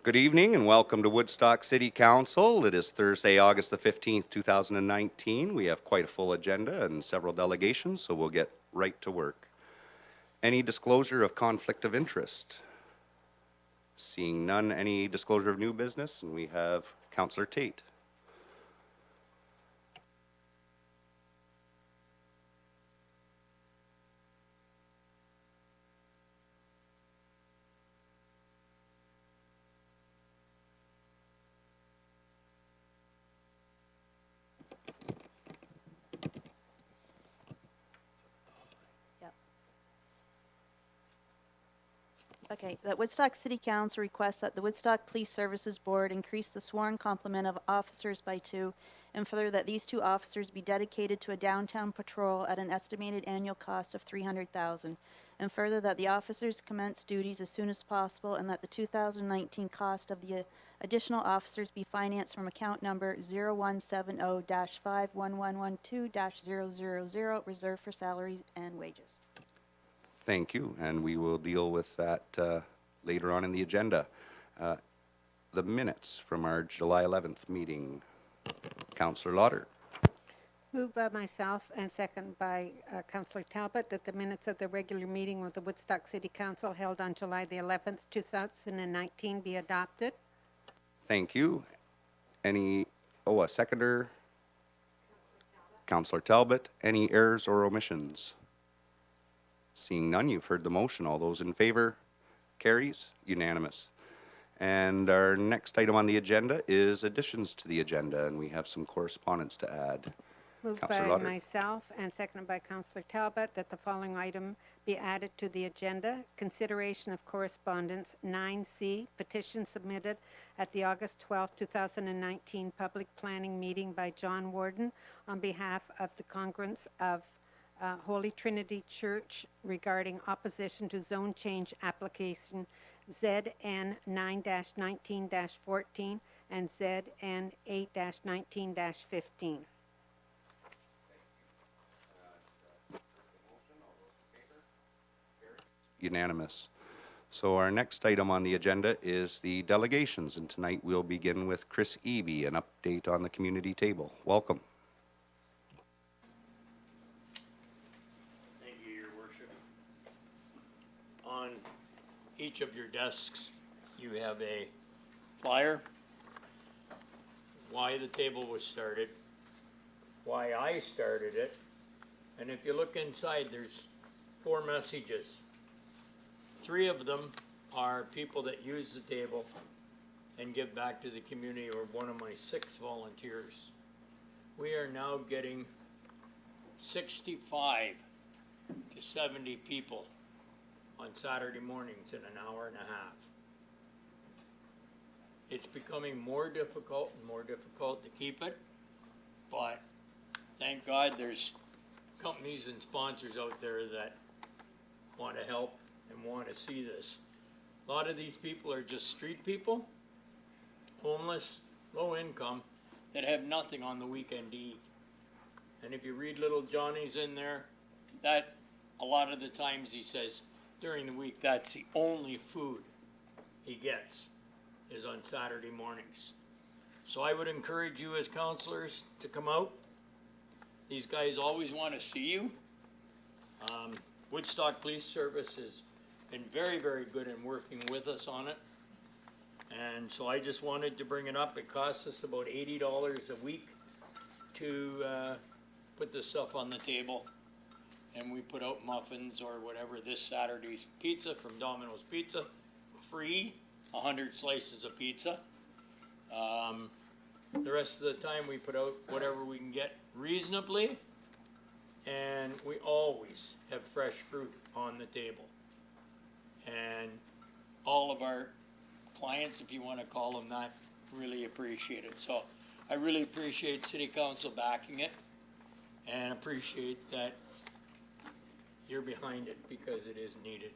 Good evening and welcome to Woodstock City Council. It is Thursday, August the 15th, 2019. We have quite a full agenda and several delegations, so we'll get right to work. Any disclosure of conflict of interest? Seeing none, any disclosure of new business? And we have Councillor Tate. Okay, that Woodstock City Council requests that the Woodstock Police Services Board increase the sworn complement of officers by 2, and further that these 2 officers be dedicated to a downtown patrol at an estimated annual cost of $300,000, and further that the officers commence duties as soon as possible, and that the 2019 cost of the additional officers be financed from account number 0170-51112-000, reserved for salaries and wages. Thank you, and we will deal with that later on in the agenda. The minutes from our July 11th meeting. Councillor Lauder. Moved by myself and second by Councillor Talbot that the minutes of the regular meeting of the Woodstock City Council held on July the 11th, 2019 be adopted. Thank you. A seconder? Councillor Talbot. Any errors or omissions? Seeing none, you've heard the motion. All those in favor? Carries. Unanimous. And our next item on the agenda is additions to the agenda, and we have some correspondence to add. Moved Councillor by Lauder. myself and seconded by Councillor Talbot that the following item be added to the agenda. Consideration of correspondence 9C, petition submitted at the August 12, 2019 public planning meeting by John Warden on behalf of the Congregants of Holy Trinity Church regarding opposition to zone change application ZN 9-19-14 and ZN 8-19-15. Unanimous. So our next item on the agenda is the delegations, and tonight we'll begin with Chris Eby, an update on the community table. Welcome. Thank you, Your Worship. On each of your desks, you have a flyer, why the table was started, why I started it, and if you look inside, there's 4 messages. 3 of them are people that use the table and give back to the community, or one of my 6 volunteers. We are now getting 65 to 70 people on Saturday mornings in an hour and a half. It's becoming more difficult and more difficult to keep it, but thank God there's companies and sponsors out there that want to help and want to see this. A lot of these people are just street people, homeless, low income, that have nothing on the weekend to eat. And if you read little Johnny's in there, that a lot of the times he says during the week that's the only food he gets is on Saturday mornings. So I would encourage you as counselors to come out. These guys always want to see you. Woodstock Police Service has been very, very good in working with us on it. And so I just wanted to bring it up. It costs us about $80 a week to put this stuff on the table. And we put out muffins or whatever. This Saturday's pizza from Domino's Pizza, free, 100 slices of pizza. The rest of the time we put out whatever we can get reasonably, and we always have fresh fruit on the table. And all of our clients, if you want to call them that, really appreciate it. So I really appreciate City Council backing it, and appreciate that you're behind it because it is needed.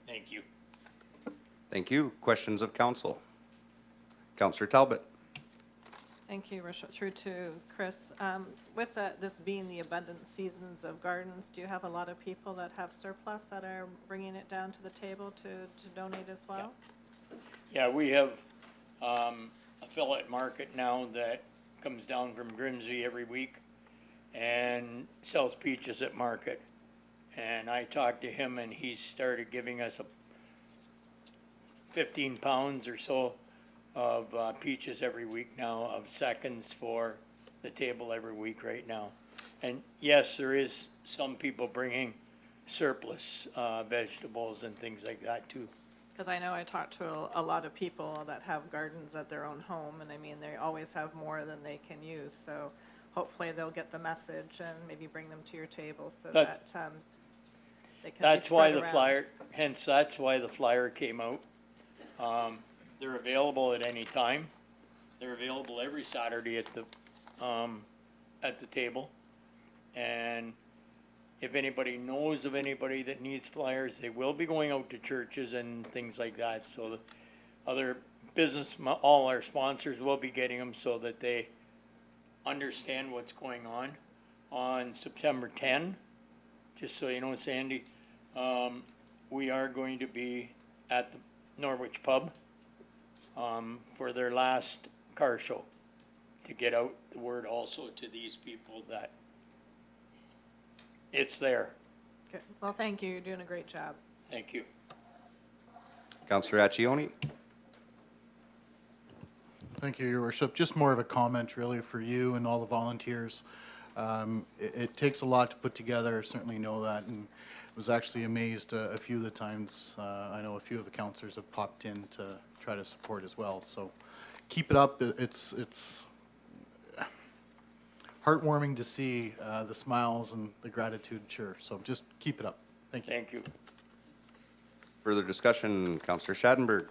Thank you. Thank you. Questions of council? Councillor Talbot. Thank you, Worship. Through to Chris. With this being the abundant seasons of gardens, do you have a lot of people that have surplus that are bringing it down to the table to donate as well? Yeah, we have a fill at market now that comes down from Grimsby every week and sells peaches at market. And I talked to him and he started giving us 15 pounds or so of peaches every week now, of seconds for the table every week right now. And yes, there is some people bringing surplus vegetables and things like that too. Because I know I talked to a lot of people that have gardens at their own home, and I mean, they always have more than they can use, so hopefully they'll get the message and maybe bring them to your table so That's- that they can be That's why spread the around. flyer, hence that's why the flyer came out. They're available at any time. They're available every Saturday at the table. And if anybody knows of anybody that needs flyers, they will be going out to churches and things like that. So the other all our sponsors will be getting them so that they understand what's going on September 10. Just so you know, Sandy, we are going to be at the Norwich Pub for their last car show to get out the word also to these people that it's there. Good. Well, thank you, you're doing a great job. Thank you. Councillor Accioni? Thank you, Your Worship. Just more of a comment really for you and all the volunteers. It takes a lot to put together, certainly know that, and was actually amazed a few of the times. I know a few of the councillors have popped in to try to support as well. So keep it up. It's heartwarming to see the smiles and the gratitude, sure. So just keep it up. Thank you. Thank you. Further discussion, Councillor Schadenberg?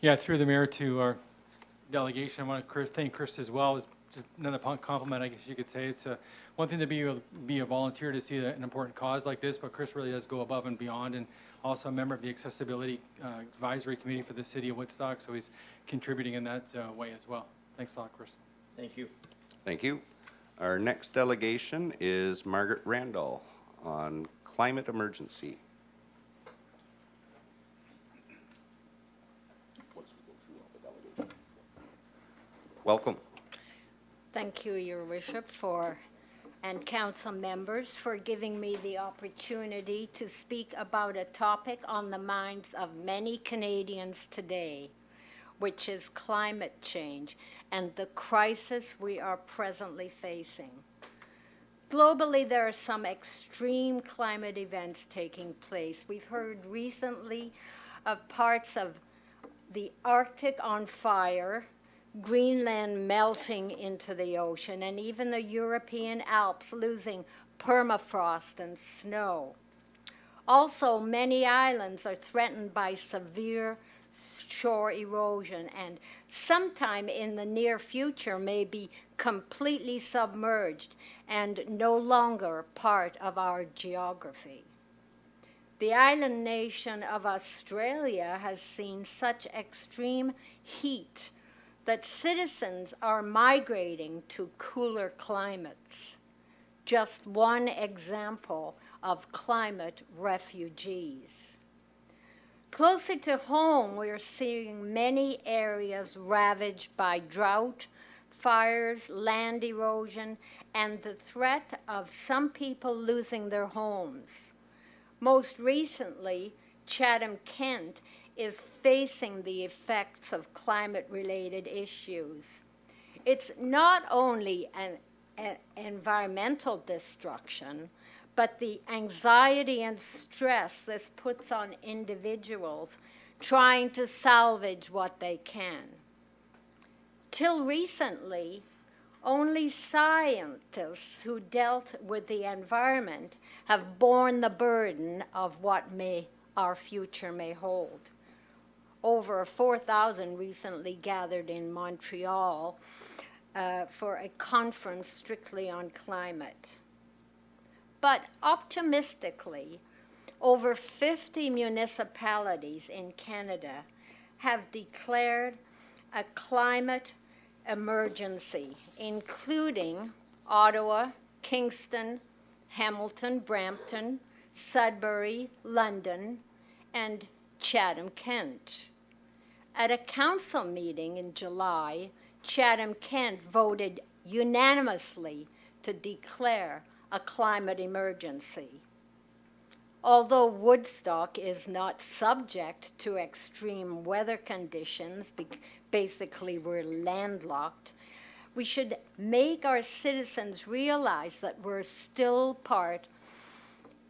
Yeah, through the mayor to our delegation, I want to thank Chris as well. It's just another compliment, I guess you could say. It's one thing to be a volunteer to see an important cause like this, but Chris really does go above and beyond, and also a member of the Accessibility Advisory Committee for the City of Woodstock, so he's contributing in that way as well. Thanks a lot, Chris. Thank you. Thank you. Our next delegation is Margaret Randall on climate emergency. Welcome. Thank you, Your Worship, and council members for giving me the opportunity to speak about a topic on the minds of many Canadians today, which is climate change and the crisis we are presently facing. Globally, there are some extreme climate events taking place. We've heard recently of parts of the Arctic on fire, Greenland melting into the ocean, and even the European Alps losing permafrost and snow. Also, many islands are threatened by severe shore erosion and sometime in the near future may be completely submerged and no longer part of our geography. The island nation of Australia has seen such extreme heat that citizens are migrating to cooler climates. Just one example of climate refugees. Closer to home, we're seeing many areas ravaged by drought, fires, land erosion, and the threat of some people losing their homes. Most recently, Chatham-Kent is facing the effects of climate-related issues. It's not only an environmental destruction, but the anxiety and stress this puts on individuals trying to salvage what they can. Till recently, only scientists who dealt with the environment have borne the burden of what our future may hold. Over 4,000 recently gathered in Montreal for a conference strictly on climate. But optimistically, over 50 municipalities in Canada have declared a climate emergency, including Ottawa, Kingston, Hamilton, Brampton, Sudbury, London, and Chatham-Kent. At a council meeting in July, Chatham-Kent voted unanimously to declare a climate emergency. Although Woodstock is not subject to extreme weather conditions, basically we're landlocked, we should make our citizens realize that we're still part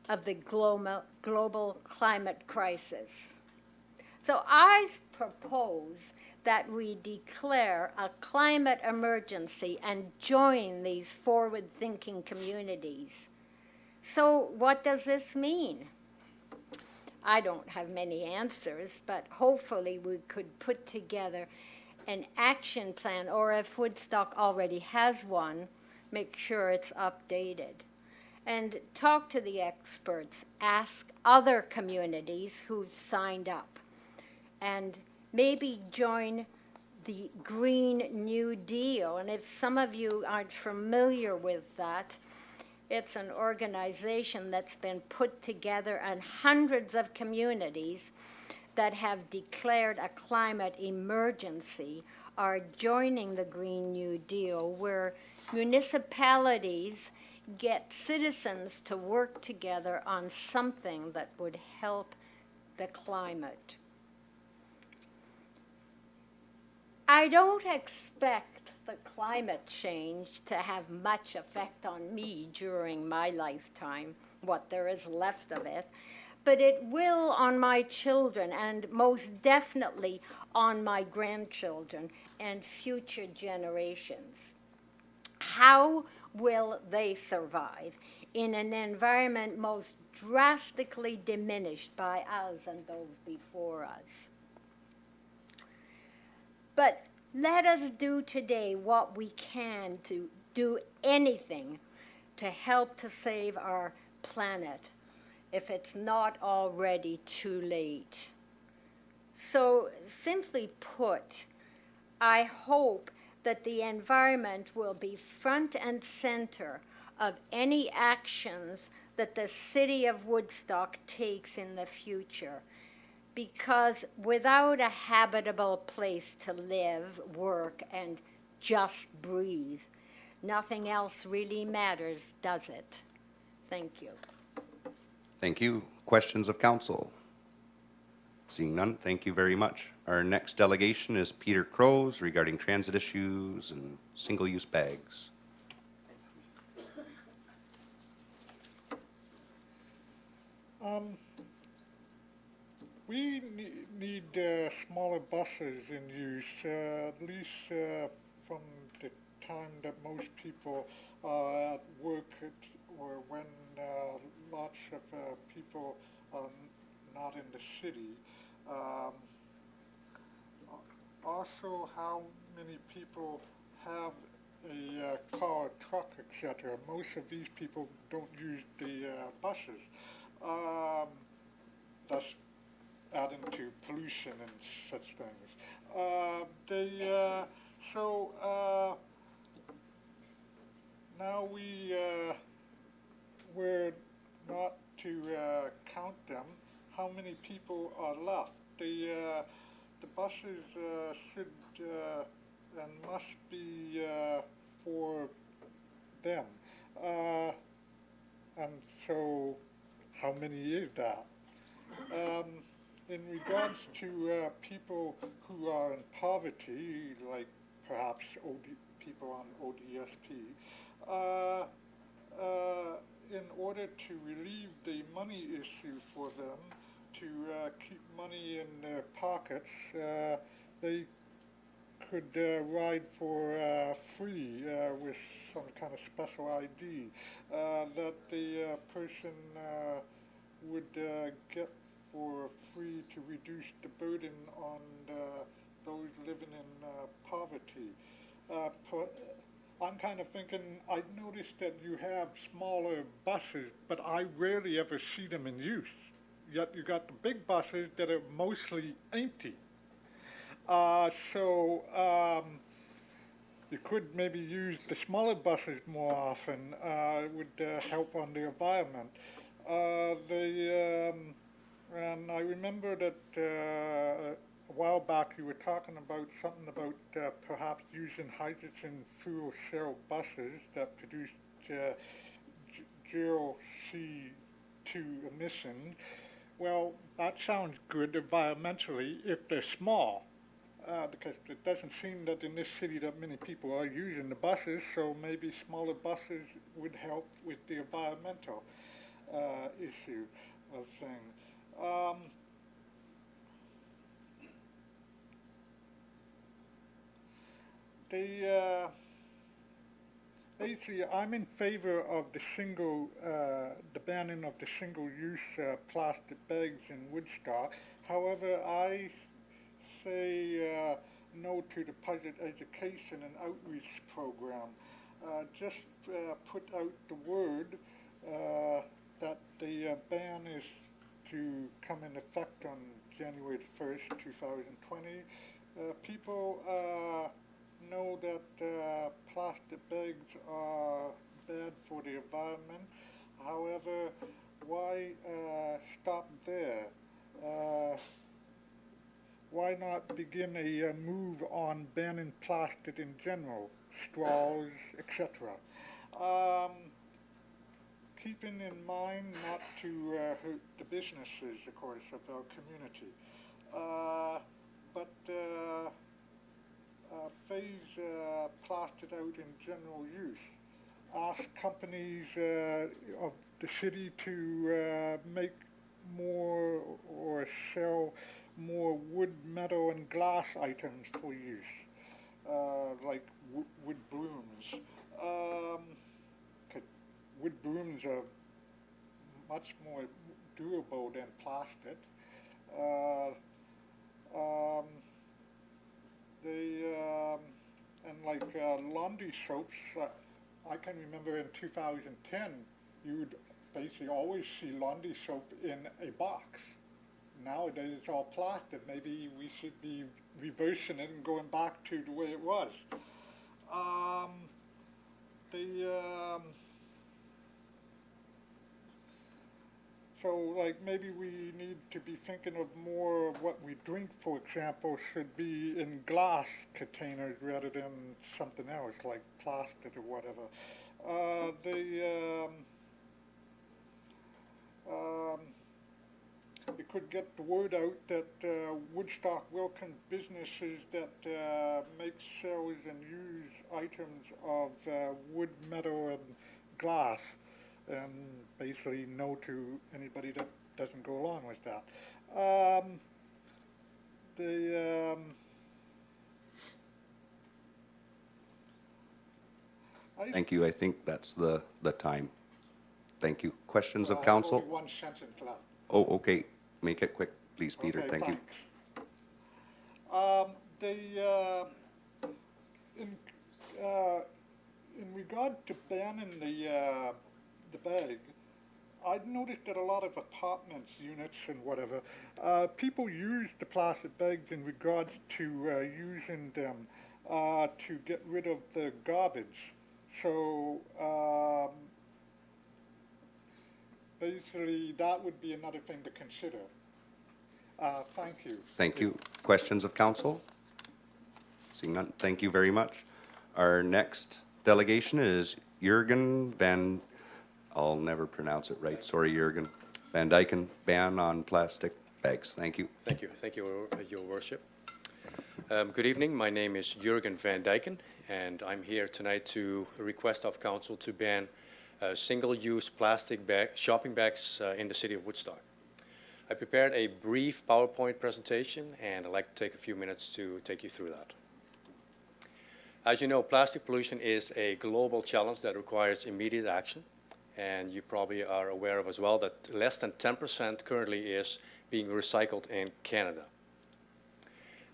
of the global climate crisis. So I propose that we declare a climate emergency and join these forward-thinking communities. So what does this mean? I don't have many answers, but hopefully we could put together an action plan, or if Woodstock already has one, make sure it's updated. And talk to the experts, ask other communities who've signed up, and maybe join the Green New Deal. And if some of you aren't familiar with that, it's an organization that's been put together and hundreds of communities that have declared a climate emergency are joining the Green New Deal, where municipalities get citizens to work together on something that would help the climate. I don't expect the climate change to have much effect on me during my lifetime, what there is left of it, but it will on my children and most definitely on my grandchildren and future generations. How will they survive in an environment most drastically diminished by us and those before us? But let us do today what we can to do anything to help to save our planet if it's not already too late. So simply put, I hope that the environment will be front and center of any actions that the city of Woodstock takes in the future. Because without a habitable place to live, work, and just breathe, nothing else really matters, does it? Thank you. Thank you. Questions of council? Seeing none, thank you very much. Our next delegation is Peter Crows regarding transit issues and single-use bags. We need smaller buses in use, at least from the time that most people are at work or when lots of people are not in the city. Also, how many people have a car, truck, etc. Most of these people don't use the buses. Thus adding to pollution and such things. Now we're not to count them. How many people are left? The buses should and must be for them. And so, how many is that? In regards to people who are in poverty, like perhaps people on ODSP, in order to relieve the money issue for them, to keep money in their pockets, they could ride for free with some kind of special ID that the person would get for free to reduce the burden on those living in poverty. I'm kind of thinking, I noticed that you have smaller buses, but I rarely ever see them in use. Yet you got the big buses that are mostly empty. You could maybe use the smaller buses more often. It would help on the environment. And I remember that a while back you were talking about something about perhaps using hydrogen fuel cell buses that produce zero C2 emissions. Well, that sounds good environmentally if they're small, because it doesn't seem that in this city that many people are using the buses, so maybe smaller buses would help with the environmental issue of things. The Basically, I'm in favor of the banning of the single-use plastic bags in Woodstock. However, I say no to the public education and outreach program. Just put out the word that the ban is to come in effect on January 1st, 2020. People know that plastic bags are bad for the environment. However, why stop there? Why not begin a move on banning plastic in general, straws, etc.? Keeping in mind not to hurt the businesses, of course, of our community. But phase plastic out in general use. Ask companies of the city to make more or sell more wood, metal, and glass items for use, like wood brooms. 'Cause wood brooms are much more durable than plastic. And like laundry soaps, I can remember in 2010, you'd basically always see laundry soap in a box. Nowadays it's all plastic. Maybe we should be reversing it and going back to the way it was. So, like, maybe we need to be thinking of more of what we drink, for example, should be in glass containers rather than something else, like plastic or whatever. It could get the word out that Woodstock welcomes businesses that make, sells, and use items of wood, metal, and glass, and basically no to anybody that doesn't go along with that. Thank you. I think that's the time. Thank you. Questions of I have council? only one sentence left. Oh, okay. Make it quick, please, Peter. Okay, Thank you. thanks. In in regard to banning the bag, I've noticed that a lot of apartments, units, and whatever, people use the plastic bags in regards to using them to get rid of the garbage. So basically, that would be another thing to consider. Thank you. Thank you. Questions of council? Seeing none, thank you very much. Our next delegation is Jurgen Van, I'll never pronounce it right, sorry Jurgen, Van Dyken, ban on plastic bags. Thank you. Thank you, Your Worship. Good evening, my name is Jurgen Van Dyken, and I'm here tonight to request of council to ban single-use plastic shopping bags in the city of Woodstock. I prepared a brief PowerPoint presentation, and I'd like to take a few minutes to take you through that. As you know, plastic pollution is a global challenge that requires immediate action, and you probably are aware of as well that less than 10% currently is being recycled in Canada.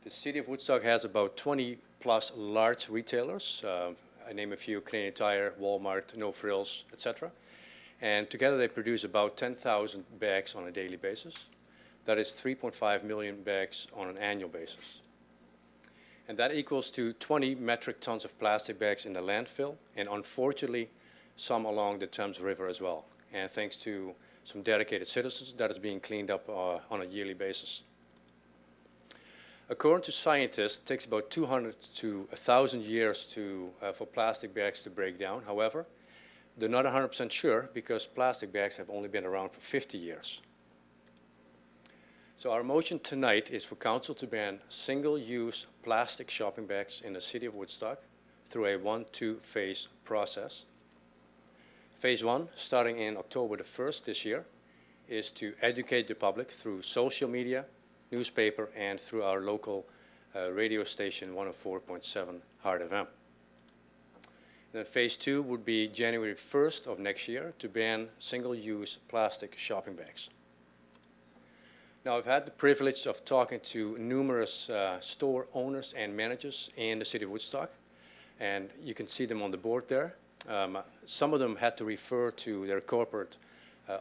The city of Woodstock has about 20 plus large retailers. I name a few: Canadian Tire, Walmart, No Frills, etc. And together they produce about 10,000 bags on a daily basis. That is 3.5 million bags on an annual basis. And that equals to 20 metric tons of plastic bags in the landfill, and unfortunately, some along the Thames River as well. And thanks to some dedicated citizens, that is being cleaned up on a yearly basis. According to scientists, it takes about 200 to 1,000 years for plastic bags to break down. However, they're not 100% sure because plastic bags have only been around for 50 years. So our motion tonight is for council to ban single-use plastic shopping bags in the city of Woodstock through a 1-2 phase process. Phase 1, starting in October the 1st this year, is to educate the public through social media, newspaper, and through our local radio station 104.7 Hard FM. Then phase 2 would be January 1st of next year to ban single-use plastic shopping bags. Now, I've had the privilege of talking to numerous store owners and managers in the city of Woodstock, and you can see them on the board there. Some of them had to refer to their corporate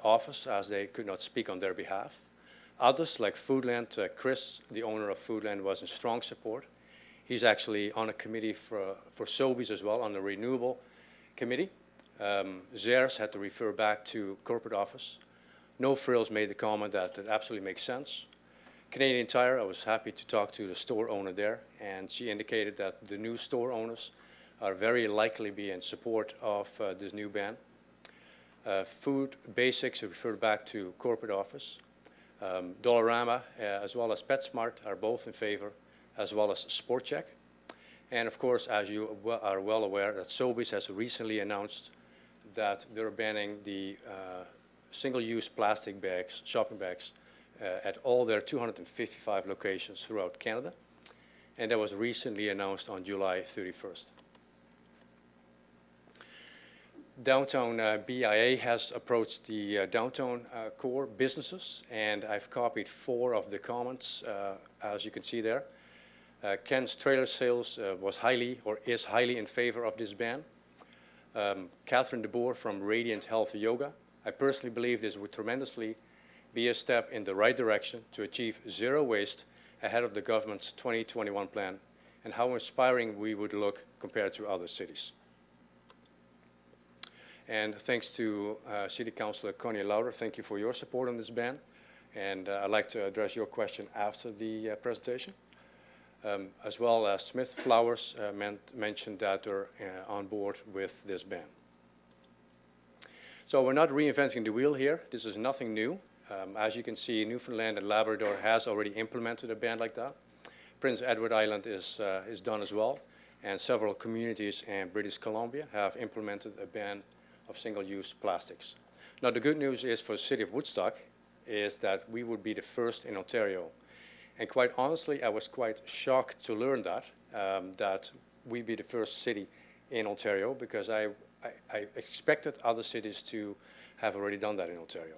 office as they could not speak on their behalf. Others, like Foodland, Chris, the owner of Foodland, was in strong support. He's actually on a committee for Sobeys as well, on the renewable committee. Zers had to refer back to corporate office. No Frills made the comment that it absolutely makes sense. Canadian Tire, I was happy to talk to the store owner there, and she indicated that the new store owners are very likely be in support of this new ban. Food Basics referred back to corporate office. Dollarama, as well as PetSmart, are both in favor, as well as SportCheck. And of course, as you are well aware, that Sobeys has recently announced that they're banning the single-use plastic bags, shopping bags, at all their 255 locations throughout Canada. And that was recently announced on July 31st. Downtown BIA has approached the downtown core businesses, and I've copied 4 of the comments, as you can see there. Ken's Trailer Sales was is highly in favor of this ban. Catherine DeBoer from Radiant Health Yoga. I personally believe this would tremendously be a step in the right direction to achieve zero waste ahead of the government's 2021 plan, and how inspiring we would look compared to other cities. And thanks to City Councillor Connie Lauder, thank you for your support on this ban. And I'd like to address your question after the presentation. As well as Smith Flowers mentioned that they're on board with this ban. So we're not reinventing the wheel here. This is nothing new. As you can see, Newfoundland and Labrador has already implemented a ban like that. Prince Edward Island is done as well. And several communities in British Columbia have implemented a ban of single-use plastics. Now, the good news is for the city of Woodstock is that we would be the first in Ontario. And quite honestly, I was quite shocked to learn that we'd be the first city in Ontario, because I expected other cities to have already done that in Ontario.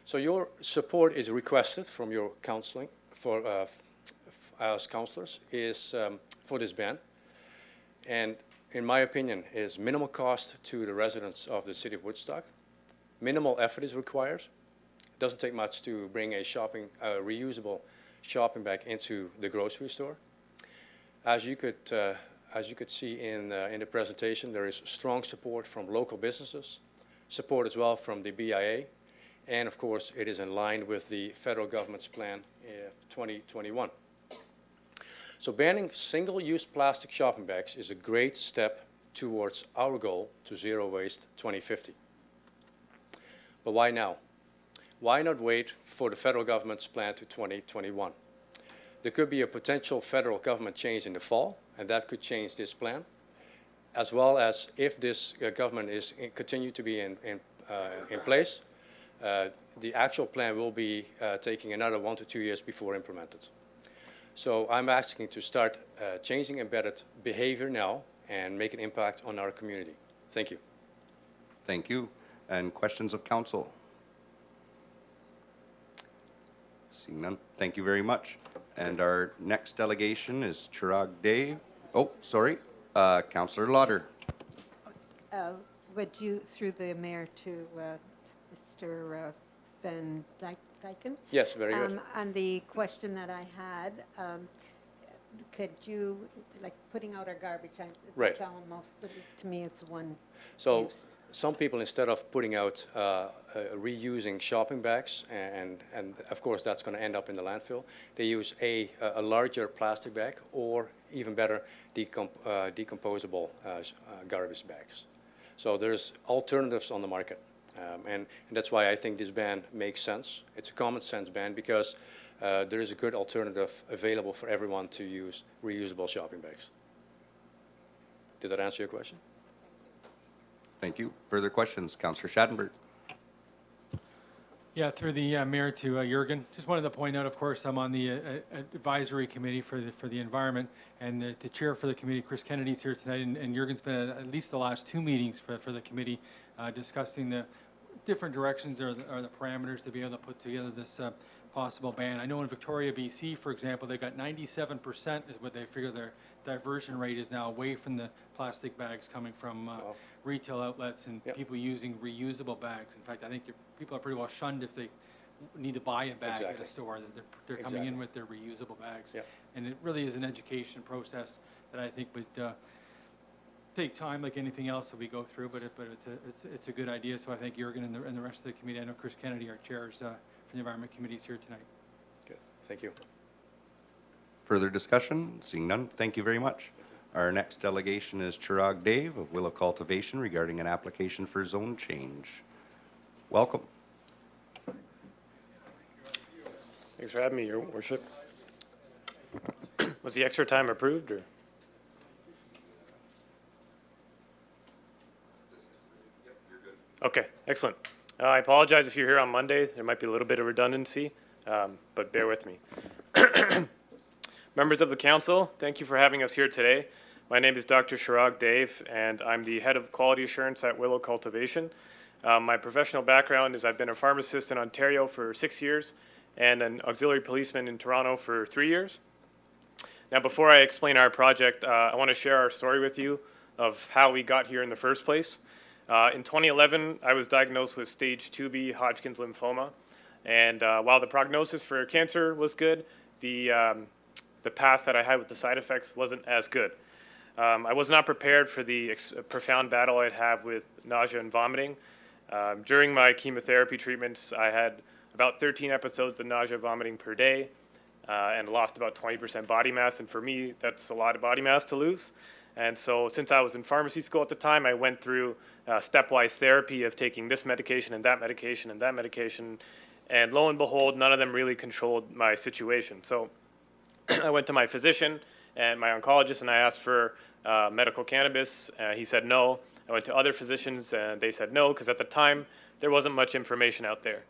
So your support is requested from your counseling as councillors for this ban. And in my opinion, is minimal cost to the residents of the city of Woodstock. Minimal effort is required. It doesn't take much to bring a reusable shopping bag into the grocery store. As you could see in the presentation, there is strong support from local businesses, support as well from the BIA, and of course, it is in line with the federal government's plan 2021. So banning single-use plastic shopping bags is a great step towards our goal to zero waste 2050. But why now? Why not wait for the federal government's plan to 2021? There could be a potential federal government change in the fall, and that could change this plan, as well as if this government is continue to be in place, the actual plan will be taking another 1 to 2 years before implemented. So I'm asking to start changing embedded behavior now and make an impact on our community. Thank you. Thank you. And questions of council? Seeing none, thank you very much. And our next delegation is Chirag Dave. Oh, sorry, Councillor Lauder. Would you, through the mayor, to Mr. Van Dyken? Yes, very good. On the question that I had, could you, like putting out our garbage, Right. it's almost, to me, it's one So, use. some people, instead of putting out reusing shopping bags, and of course that's going to end up in the landfill, they use a larger plastic bag, or even better, decomposable garbage bags. So there's alternatives on the market, and that's why I think this ban makes sense. It's a common sense ban because there is a good alternative available for everyone to use reusable shopping bags. Did that answer your question? Thank you. Further questions? Councillor Schattenberg. Yeah, through the mayor to Jurgen. Just wanted to point out, of course, I'm on the advisory committee for the environment, and the chair for the committee, Chris Kennedy's here tonight, and Jurgen's been at least the last 2 meetings for the committee discussing the different directions or the parameters to be able to put together this possible ban. I know in Victoria, BC, for example, they've got 97% is what they figure their diversion rate is now away from the plastic bags coming from retail outlets and Yep. people using reusable bags. In fact, I think people are pretty well shunned if they need to buy a bag at Exactly. a store. They're coming in Exactly. with their reusable bags. Yep. And it really is an education process that I think would take time like anything else that we go through, but it's a good idea. So I thank Jurgen and the rest of the committee. I know Chris Kennedy, our chairs for the environment committee, is here tonight. Good. Thank you. Further discussion? Seeing none, thank you very much. Our next delegation is Chirag Dave of Willow Cultivation regarding an application for zone change. Welcome. Thanks for having me, Your Worship. Was the extra time approved, or? Okay, excellent. I apologize if you're here on Monday. There might be a little bit of redundancy, but bear with me. Members of the council, thank you for having us here today. My name is Dr. Chirag Dave, and I'm the head of quality assurance at Willow Cultivation. My professional background is I've been a pharmacist in Ontario for 6 years and an auxiliary policeman in Toronto for 3 years. Now, before I explain our project, I want to share our story with you of how we got here in the first place. In 2011, I was diagnosed with stage 2B Hodgkin's lymphoma, and while the prognosis for cancer was good, the path that I had with the side effects wasn't as good. I was not prepared for the profound battle I'd have with nausea and vomiting. During my chemotherapy treatments, I had about 13 episodes of nausea and vomiting per day, and lost about 20% body mass, and for me, that's a lot of body mass to lose. And so since I was in pharmacy school at the time, I went through stepwise therapy of taking this medication and that medication and that medication, and lo and behold, none of them really controlled my situation. So I went to my physician and my oncologist, and I asked for medical cannabis. He said no. I went to other physicians, and they said no, because at the time, there wasn't much information out there.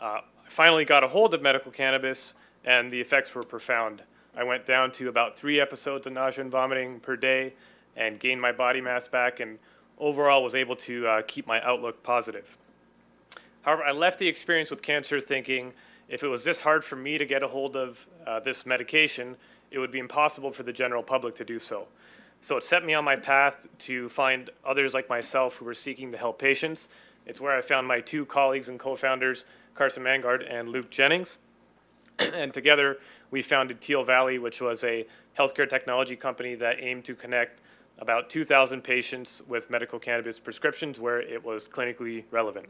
I finally got a hold of medical cannabis, and the effects were profound. I went down to about 3 episodes of nausea and vomiting per day and gained my body mass back, and overall was able to keep my outlook positive. However, I left the experience with cancer thinking if it was this hard for me to get a hold of this medication, it would be impossible for the general public to do so. So it set me on my path to find others like myself who were seeking to help patients. It's where I found my 2 colleagues and co-founders, Carson Mangard and Luke Jennings. And together we founded Teal Valley, which was a healthcare technology company that aimed to connect about 2,000 patients with medical cannabis prescriptions where it was clinically relevant.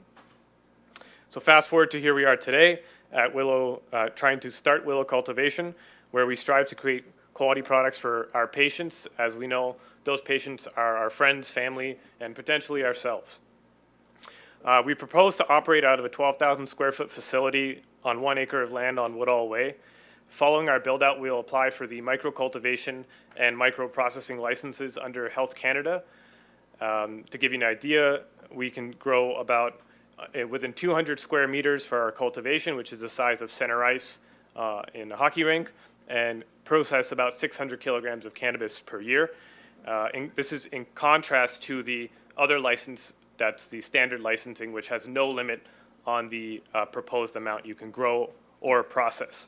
So fast forward to here we are today at Willow, trying to start Willow Cultivation, where we strive to create quality products for our patients. As we know, those patients are our friends, family, and potentially ourselves. We propose to operate out of a 12,000 square foot facility on 1 acre of land on Woodall Way. Following our build out, we'll apply for the micro cultivation and micro processing licenses under Health Canada. To give you an idea, we can grow about within 200 square meters for our cultivation, which is the size of center ice in a hockey rink, and process about 600 kilograms of cannabis per year. And this is in contrast to the other license, that's the standard licensing, which has no limit on the proposed amount you can grow or process.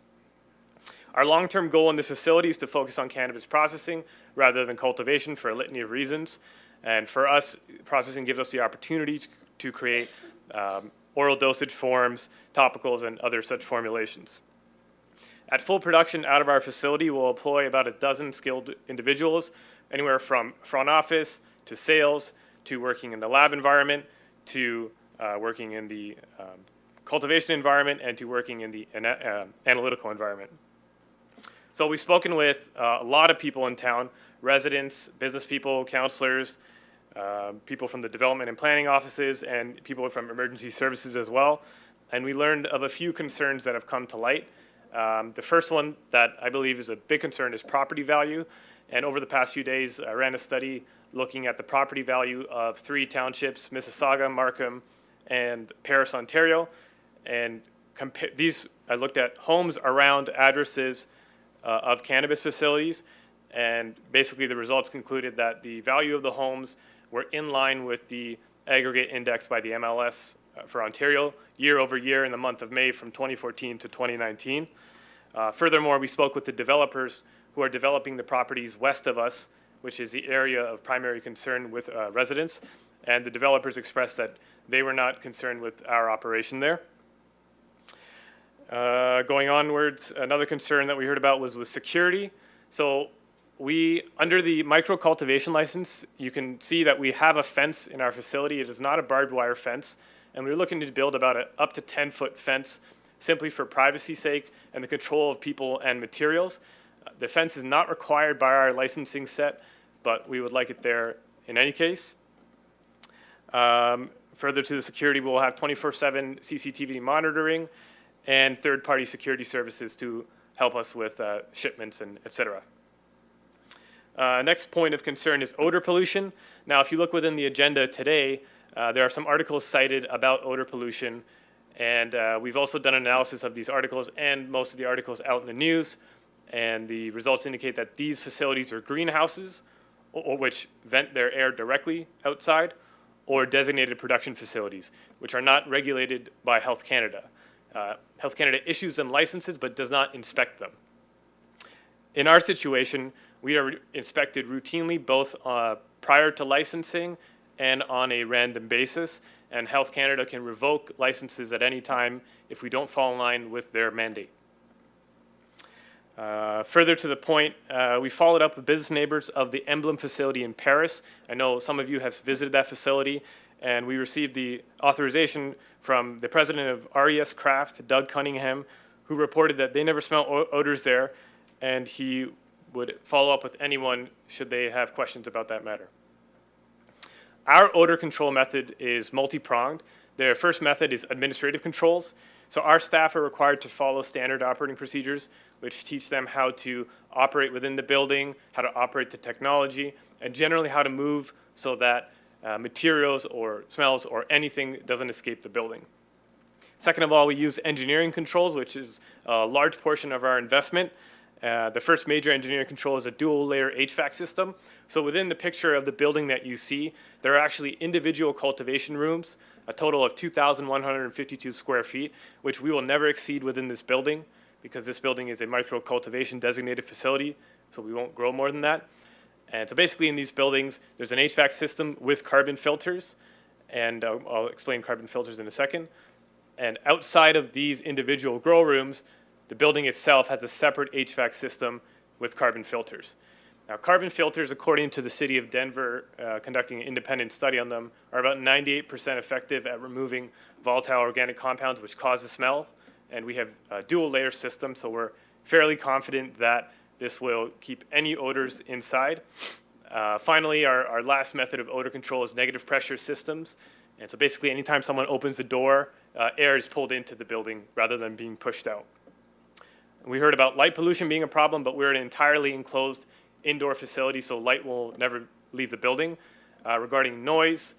Our long-term goal in this facility is to focus on cannabis processing rather than cultivation for a litany of reasons. And for us, processing gives us the opportunity to create oral dosage forms, topicals, and other such formulations. At full production out of our facility, we'll employ about a dozen skilled individuals, anywhere from front office to sales to working in the lab environment to working in the cultivation environment and to working in the analytical environment. So we've spoken with a lot of people in town, residents, business people, counselors, people from the development and planning offices, and people from emergency services as well. And we learned of a few concerns that have come to light. The first one that I believe is a big concern is property value. And over the past few days, I ran a study looking at the property value of 3 townships, Mississauga, Markham, and Paris, Ontario. And I looked at homes around addresses of cannabis facilities. And basically the results concluded that the value of the homes were in line with the aggregate index by the MLS for Ontario year over year in the month of May from 2014 to 2019. Furthermore, we spoke with the developers who are developing the properties west of us, which is the area of primary concern with residents, and the developers expressed that they were not concerned with our operation there. Going onwards, another concern that we heard about was with security. So under the micro cultivation license, you can see that we have a fence in our facility. It is not a barbed wire fence, and we're looking to build about an up to 10-foot fence simply for privacy's sake and the control of people and materials. The fence is not required by our licensing set, but we would like it there in any case. Further to the security, we'll have 24/7 CCTV monitoring and third-party security services to help us with shipments and et cetera. Next point of concern is odor pollution. Now, if you look within the agenda today, there are some articles cited about odor pollution, and we've also done an analysis of these articles and most of the articles out in the news, and the results indicate that these facilities are greenhouses, which vent their air directly outside, or designated production facilities, which are not regulated by Health Canada. Health Canada issues them licenses but does not inspect them. In our situation, we are inspected routinely both prior to licensing and on a random basis, and Health Canada can revoke licenses at any time if we don't fall in line with their mandate. Further to the point, we followed up with business neighbors of the Emblem facility in Paris. I know some of you have visited that facility, and we received the authorization from the president of RES Craft, Doug Cunningham, who reported that they never smelled odors there, and he would follow up with anyone should they have questions about that matter. Our odor control method is multi-pronged. The first method is administrative controls. So our staff are required to follow standard operating procedures, which teach them how to operate within the building, how to operate the technology, and generally how to move so that materials or smells or anything doesn't escape the building. Second of all, we use engineering controls, which is a large portion of our investment. The first major engineering control is a dual-layer HVAC system. So within the picture of the building that you see, there are actually individual cultivation rooms, a total of 2,152 square feet, which we will never exceed within this building because this building is a micro-cultivation designated facility, so we won't grow more than that. And so basically in these buildings, there's an HVAC system with carbon filters, and I'll explain carbon filters in a second. And outside of these individual grow rooms, the building itself has a separate HVAC system with carbon filters. Now, carbon filters, according to the city of Denver, conducting an independent study on them, are about 98% effective at removing volatile organic compounds which cause the smell. And we have a dual layer system, so we're fairly confident that this will keep any odors inside. Finally, our last method of odor control is negative pressure systems. And so basically, anytime someone opens the door, air is pulled into the building rather than being pushed out. We heard about light pollution being a problem, but we're an entirely enclosed indoor facility, so light will never leave the building. Regarding noise,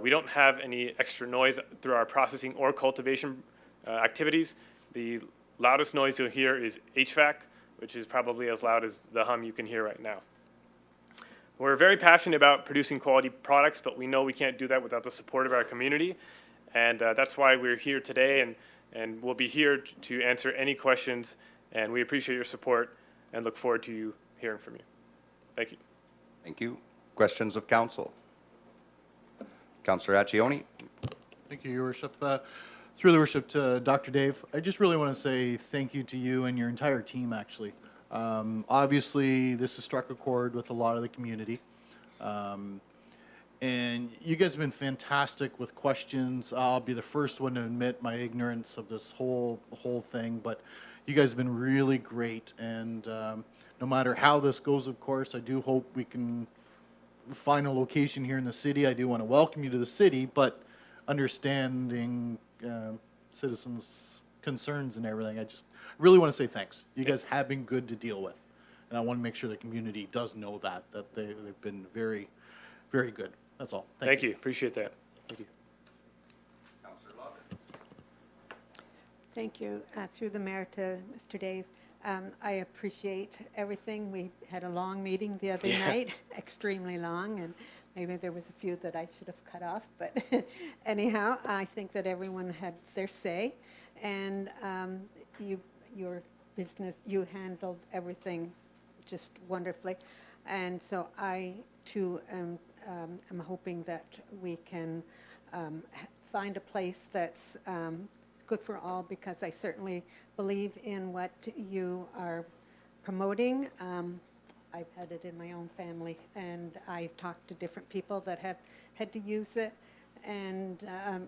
we don't have any extra noise through our processing or cultivation activities. The loudest noise you'll hear is HVAC, which is probably as loud as the hum you can hear right now. We're very passionate about producing quality products, but we know we can't do that without the support of our community, and that's why we're here today, and we'll be here to answer any questions, and we appreciate your support and look forward to you hearing from you. Thank you. Thank you. Questions of council? Councillor Accioni? Thank you, Your Worship. Through the worship to Dr. Dave, I just really want to say thank you to you and your entire team, actually. Obviously, this has struck a chord with a lot of the community. And you guys have been fantastic with questions. I'll be the first one to admit my ignorance of this whole thing, but you guys have been really great. And no matter how this goes, of course, I do hope we can find a location here in the city. I do want to welcome you to the city, but understanding citizens' concerns and everything, I just really want to say thanks. You guys have been good to deal with. And I want to make sure the community does know that they've been very, very good. That's all. Thank you. Appreciate that. Thank you. Thank you. Through the mayor to Mr. Dave. I appreciate everything. We had a long meeting the other night, extremely long, and maybe there was a few that I should have cut off. But anyhow, I think that everyone had their say, and your business, you handled everything just wonderfully. And so I, too, am hoping that we can find a place that's good for all, because I certainly believe in what you are promoting. I've had it in my own family, and I've talked to different people that have had to use it, and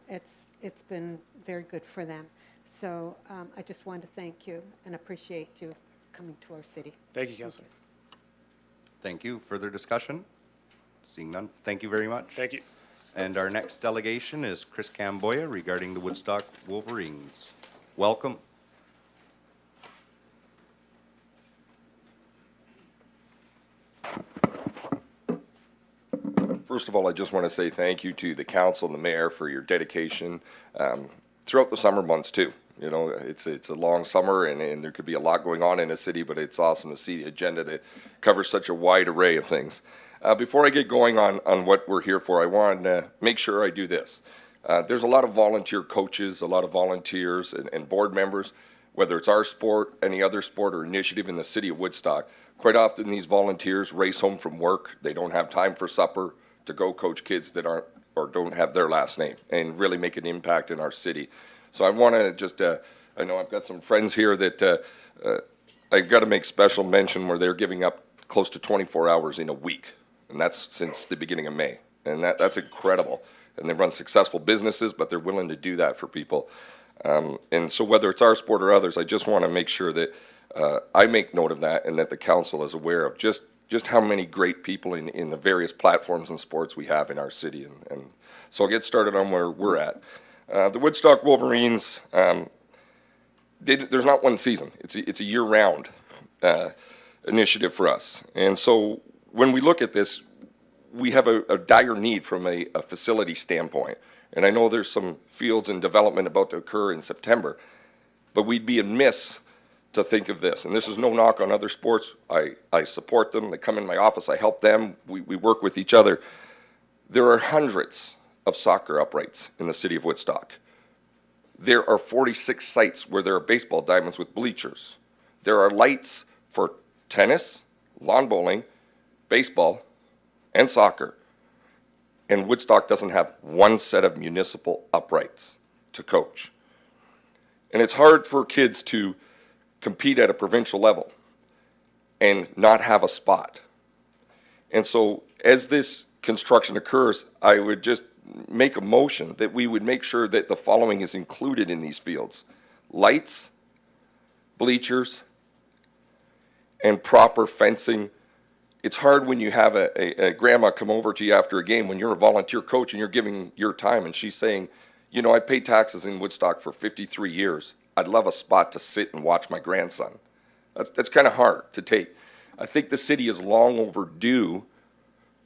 it's been very good for them. So I just want to thank you and appreciate you coming to our city. Thank you, Councillor. Thank you. Further discussion? Seeing none. Thank you very much. Thank you. And our next delegation is Chris Camboya regarding the Woodstock Wolverines. Welcome. First of all, I just want to say thank you to the council and the mayor for your dedication throughout the summer months too. You know, it's a long summer, and there could be a lot going on in the city, but it's awesome to see the agenda that covers such a wide array of things. Before I get going on what we're here for, I want to make sure I do this. There's a lot of volunteer coaches, a lot of volunteers and board members, whether it's our sport, any other sport or initiative in the city of Woodstock. Quite often these volunteers race home from work. They don't have time for supper to go coach kids that aren't or don't have their last name and really make an impact in our city. So I want to just, I know I've got some friends here that I've got to make special mention where they're giving up close to 24 hours in a week. And that's since the beginning of May. And that's incredible. And they run successful businesses, but they're willing to do that for people. And so whether it's our sport or others, I just want to make sure that I make note of that and that the council is aware of just how many great people in the various platforms and sports we have in our city. And so I'll get started on where we're at. The Woodstock Wolverines, there's not one season. It's a year-round initiative for us. And so when we look at this, we have a dire need from a facility standpoint. And I know there's some fields in development about to occur in September, but we'd be amiss to think of this. And this is no knock on other sports. I support them. They come in my office. I help them. We work with each other. There are hundreds of soccer uprights in the city of Woodstock. There are 46 sites where there are baseball diamonds with bleachers. There are lights for tennis, lawn bowling, baseball, and soccer. And Woodstock doesn't have one set of municipal uprights to coach. And it's hard for kids to compete at a provincial level and not have a spot. And so as this construction occurs, I would just make a motion that we would make sure that the following is included in these fields: lights, bleachers, and proper fencing. It's hard when you have a grandma come over to you after a game when you're a volunteer coach and you're giving your time and she's saying, you know, I paid taxes in Woodstock for 53 years. I'd love a spot to sit and watch my grandson. That's kind of hard to take. I think the city is long overdue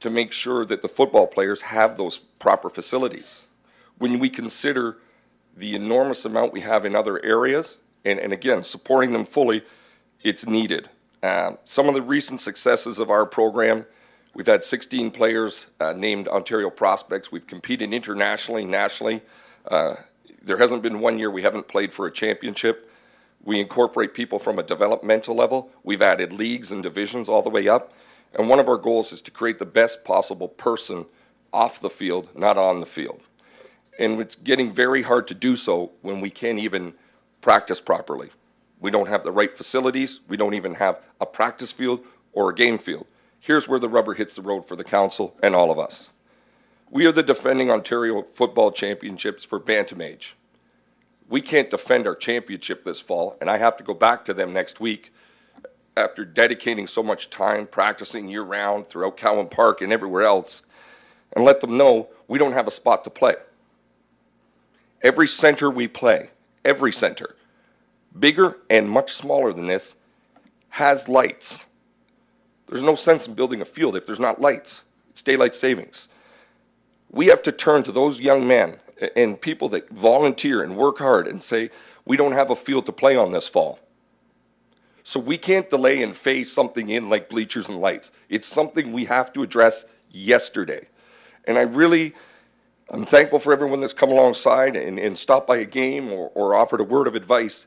to make sure that the football players have those proper facilities. When we consider the enormous amount we have in other areas, and again, supporting them fully, it's needed. Some of the recent successes of our program, we've had 16 players named Ontario prospects. We've competed internationally, nationally. There hasn't been one year we haven't played for a championship. We incorporate people from a developmental level. We've added leagues and divisions all the way up. And one of our goals is to create the best possible person off the field, not on the field. And it's getting very hard to do so when we can't even practice properly. We don't have the right facilities. We don't even have a practice field or a game field. Here's where the rubber hits the road for the council and all of us. We are the defending Ontario football championships for bantam age. We can't defend our championship this fall, and I have to go back to them next week after dedicating so much time practicing year-round throughout Cowan Park and everywhere else, and let them know we don't have a spot to play. Every center we play, every center, bigger and much smaller than this, has lights. There's no sense in building a field if there's not lights. It's daylight savings. We have to turn to those young men and people that volunteer and work hard and say, we don't have a field to play on this fall. So we can't delay and phase something in like bleachers and lights. It's something we have to address yesterday. And I'm thankful for everyone that's come alongside and stopped by a game or offered a word of advice.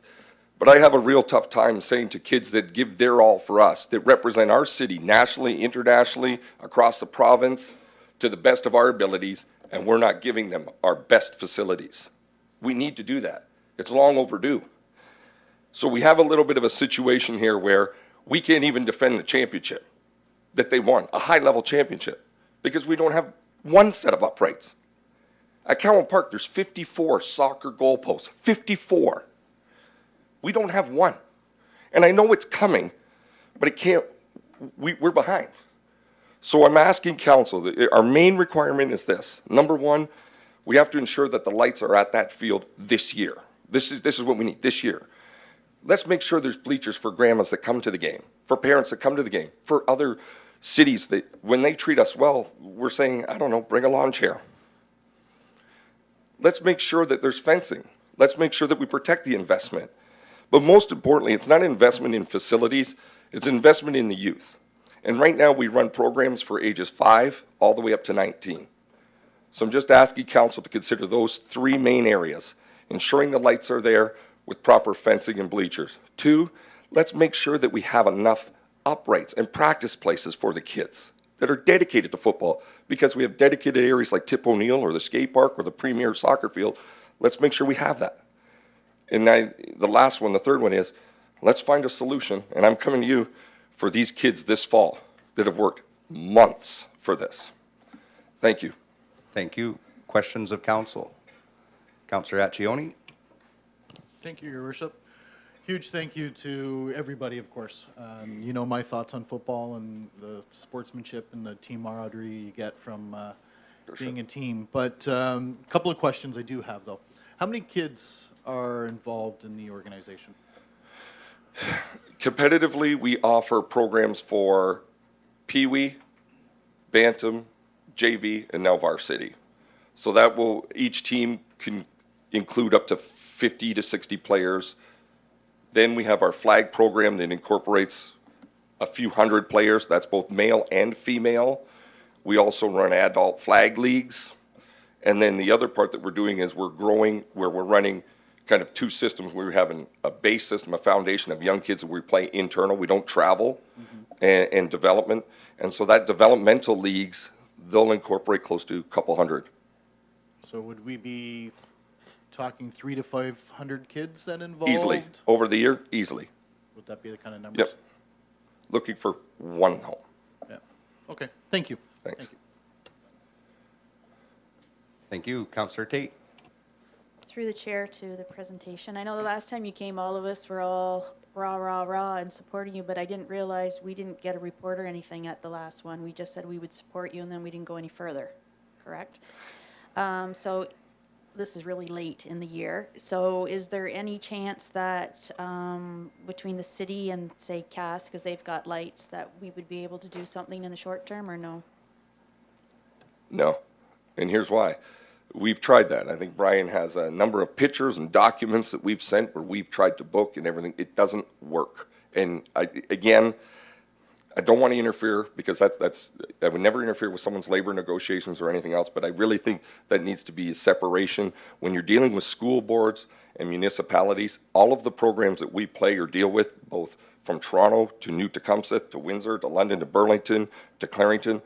But I have a real tough time saying to kids that give their all for us, that represent our city nationally, internationally, across the province, to the best of our abilities, and we're not giving them our best facilities. We need to do that. It's long overdue. So we have a little bit of a situation here where we can't even defend the championship that they won, a high-level championship, because we don't have one set of uprights. At Cowan Park, there's 54 soccer goalposts, 54. We don't have one. And I know it's coming, but it can't, we're behind. So I'm asking council, that our main requirement is this. Number one, we have to ensure that the lights are at that field this year. This is what we need this year. Let's make sure there's bleachers for grandmas that come to the game, for parents that come to the game, for other cities that when they treat us well, we're saying, I don't know, bring a lawn chair. Let's make sure that there's fencing. Let's make sure that we protect the investment. But most importantly, it's not investment in facilities, it's investment in the youth. And right now we run programs for ages 5 all the way up to 19. So I'm just asking council to consider those 3 main areas, ensuring the lights are there with proper fencing and bleachers. 2, let's make sure that we have enough uprights and practice places for the kids that are dedicated to football, because we have dedicated areas like Tip O'Neill or the skate park or the premier soccer field. Let's make sure we have that. And the last one, the third one is, let's find a solution, and I'm coming to you for these kids this fall that have worked months for this. Thank you. Thank you. Questions of council? Councillor Accioni? Thank you, Your Worship. Huge thank you to everybody, of course. You know my thoughts on football and the sportsmanship and the camaraderie you get from being a team. But a couple of questions I do have, though. How many kids are involved in the organization? Competitively, we offer programs for Pee Wee, Bantam, JV, and now Varsity. So that will, each team can include up to 50 to 60 players. Then we have our flag program that incorporates a few hundred players. That's both male and female. We also run adult flag leagues. And then the other part that we're doing is we're growing, where we're running kind of 2 systems. We're having a base system, a foundation of young kids that we play internal. We don't travel, and development. And so that developmental leagues, they'll incorporate close to a couple hundred. So would we be talking 300 to 500 kids then involved? Easily. Over the year, easily. Would that be the kind of numbers? Yep. Looking for one home. Yeah. Okay. Thank you. Thanks. Thank you. Thank you. Councillor Tate? Through the chair to the presentation. I know the last time you came, all of us were all rah, rah, rah and supporting you, but I didn't realize we didn't get a report or anything at the last one. We just said we would support you and then we didn't go any further, correct? So this is really late in the year. So is there any chance that between the city and say Cass, because they've got lights, that we would be able to do something in the short term or no? No. And here's why. We've tried that. I think Brian has a number of pictures and documents that we've sent where we've tried to book and everything. It doesn't work. And I don't want to interfere, because I would never interfere with someone's labor negotiations or anything else, but I really think that needs to be a separation. When you're dealing with school boards and municipalities, all of the programs that we play or deal with, both from Toronto to New Tecumseh to Windsor to London to Burlington to Clarington,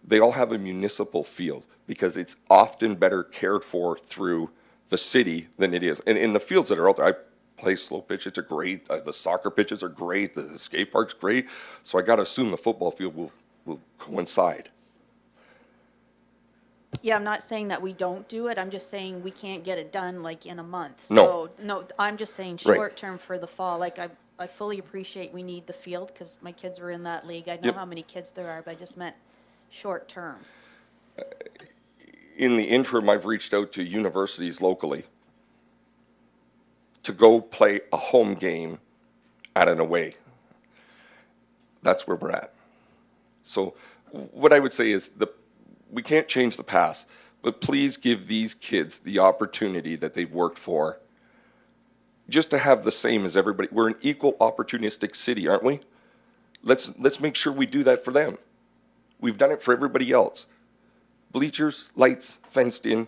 they all have a municipal field, because it's often better cared for through the city than it is. And in the fields that are out there, I play slow pitch, it's a great, the soccer pitches are great, the skate park's great, so I got to assume the football field will coincide. Yeah, I'm not saying that we don't do it, I'm just saying we can't get it done like in a month. No. So, no, I'm just saying Right. short-term for the fall, like I fully appreciate we need the field, because my kids were in that league. I know Yep. how many kids there are, but I just meant short-term. In the interim, I've reached out to universities locally to go play a home game at an away. That's where we're at. So what I would say is we can't change the past, but please give these kids the opportunity that they've worked for just to have the same as everybody. We're an equal opportunistic city, aren't we? Let's make sure we do that for them. We've done it for everybody else. Bleachers, lights, fenced in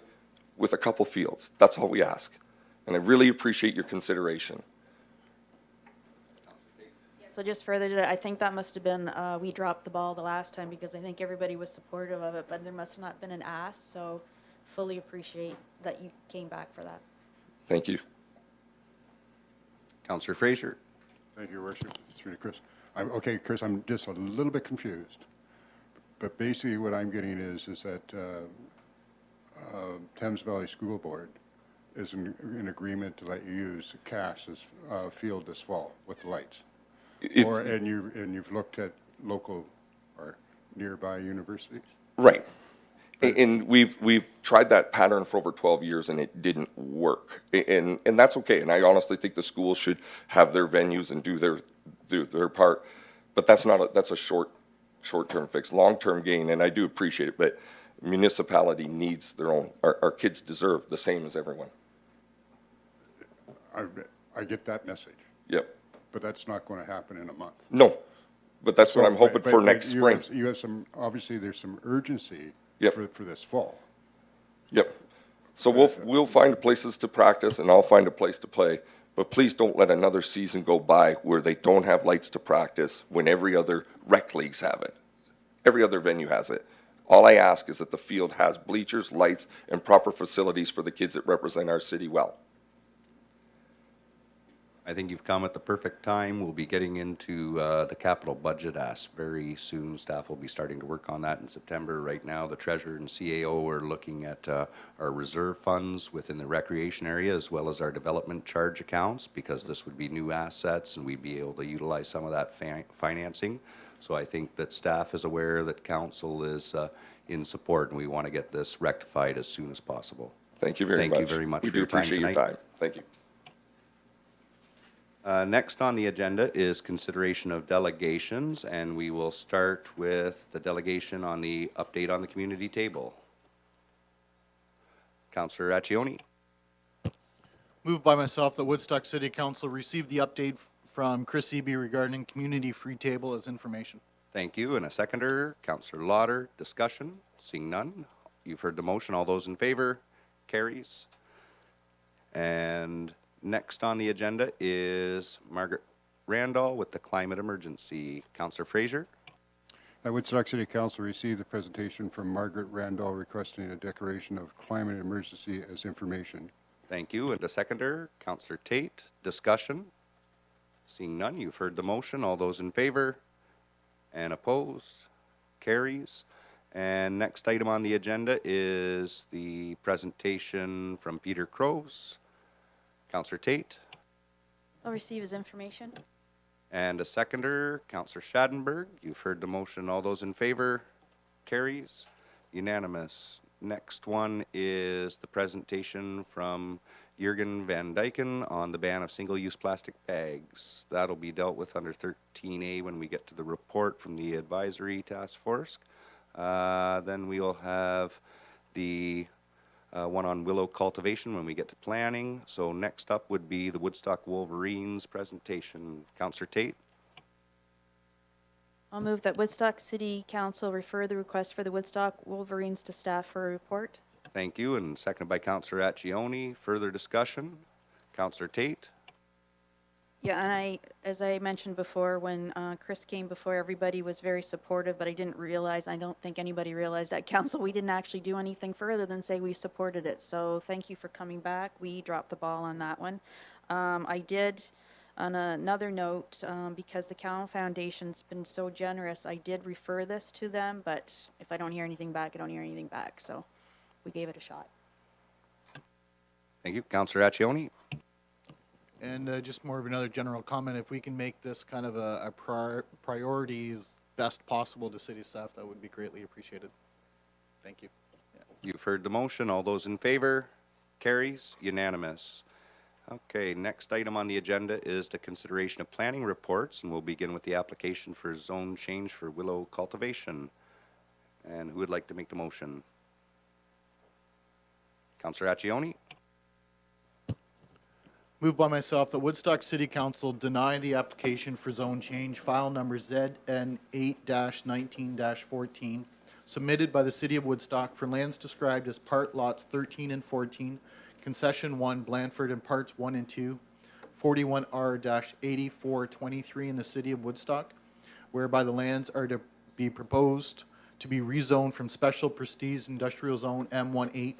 with a couple fields. That's all we ask. And I really appreciate your consideration. So just further to that, I think that must have been, we dropped the ball the last time, because I think everybody was supportive of it, but there must have not been an ask, so fully appreciate that you came back for that. Thank you. Counselor Fraser. Thank you, Your Worship. Through to Chris. Okay, Chris, I'm just a little bit confused. But basically what I'm getting is that Thames Valley School Board is in agreement to let you use Cass's field this fall with the lights. And you've looked at local or nearby universities? Right. And we've tried that pattern for over 12 years and it didn't work. And that's okay. And I honestly think the schools should have their venues and do their part. But that's a short-term fix. Long-term gain, and I do appreciate it, but municipality needs their own. Our kids deserve the same as everyone. I get that message. Yep. But that's not going to happen in a month. No. But that's what I'm hoping for next you spring. You have some, obviously there's some urgency Yep. for this fall. Yep. So we'll find places to practice and I'll find a place to play. But please don't let another season go by where they don't have lights to practice when every other rec leagues have it. Every other venue has it. All I ask is that the field has bleachers, lights, and proper facilities for the kids that represent our city well. I think you've come at the perfect time. We'll be getting into the capital budget ask very soon. Staff will be starting to work on that in September. Right now, the treasurer and CAO are looking at our reserve funds within the recreation area as well as our development charge accounts, because this would be new assets and we'd be able to utilize some of that financing. So I think that staff is aware that council is in support, and we want to get this rectified as soon as possible. Thank you very much. Thank you very much We for do your time appreciate your tonight. time. Thank you. Next on the agenda is consideration of delegations, and we will start with the delegation on the update on the community table. Councillor Accioni. Moved by myself that Woodstock City Council receive the update from Chris Eby regarding community free table as information. Thank you. And a seconder, Councillor Lauder. Discussion? Seeing none. You've heard the motion. All those in favor? Carries. And next on the agenda is Margaret Randall with the climate emergency. Councillor Fraser. Woodstock City Council received a presentation from Margaret Randall requesting a declaration of climate emergency as information. Thank you. And a seconder, Councillor Tate. Discussion? Seeing none, you've heard the motion. All those in favor and opposed? Carries. And next item on the agenda is the presentation from Peter Crows. Councillor Tate. I'll receive his information. And a seconder, Councillor Schadenberg. You've heard the motion. All those in favor? Carries. Unanimous. Next one is the presentation from Jurgen Van Dyken on the ban of single-use plastic bags. That'll be dealt with under 13A when we get to the report from the advisory task force. Then we'll have the one on willow cultivation when we get to planning. So next up would be the Woodstock Wolverines presentation. Councillor Tate. I'll move that Woodstock City Council refer the request for the Woodstock Wolverines to staff for a report. Thank you, and seconded by Councillor Accioni. Further discussion? Councillor Tate. Yeah, and as I mentioned before, when Chris came before, everybody was very supportive, but I don't think anybody realized at council we didn't actually do anything further than say we supported it. So thank you for coming back. We dropped the ball on that one. I did, on another note, because the Cowan Foundation's been so generous, I did refer this to them, but if I don't hear anything back, I don't hear anything back. So we gave it a shot. Thank you. Councillor Accioni? And just more of another general comment, if we can make this kind of a priority as best possible to city staff, that would be greatly appreciated. Thank you. You've heard the motion. All those in favor? Carries unanimous. Okay, next item on the agenda is the consideration of planning reports, and we'll begin with the application for zone change for willow cultivation. And who would like to make the motion? Councillor Accioni? Moved by myself that Woodstock City Council deny the application for zone change, file number ZN 8-19-14, submitted by the City of Woodstock for lands described as part lots 13 and 14, concession 1, Blandford, and parts 1 and 2, 41R-8423 in the City of Woodstock, whereby the lands are to be proposed to be rezoned from Special Prestige Industrial Zone M18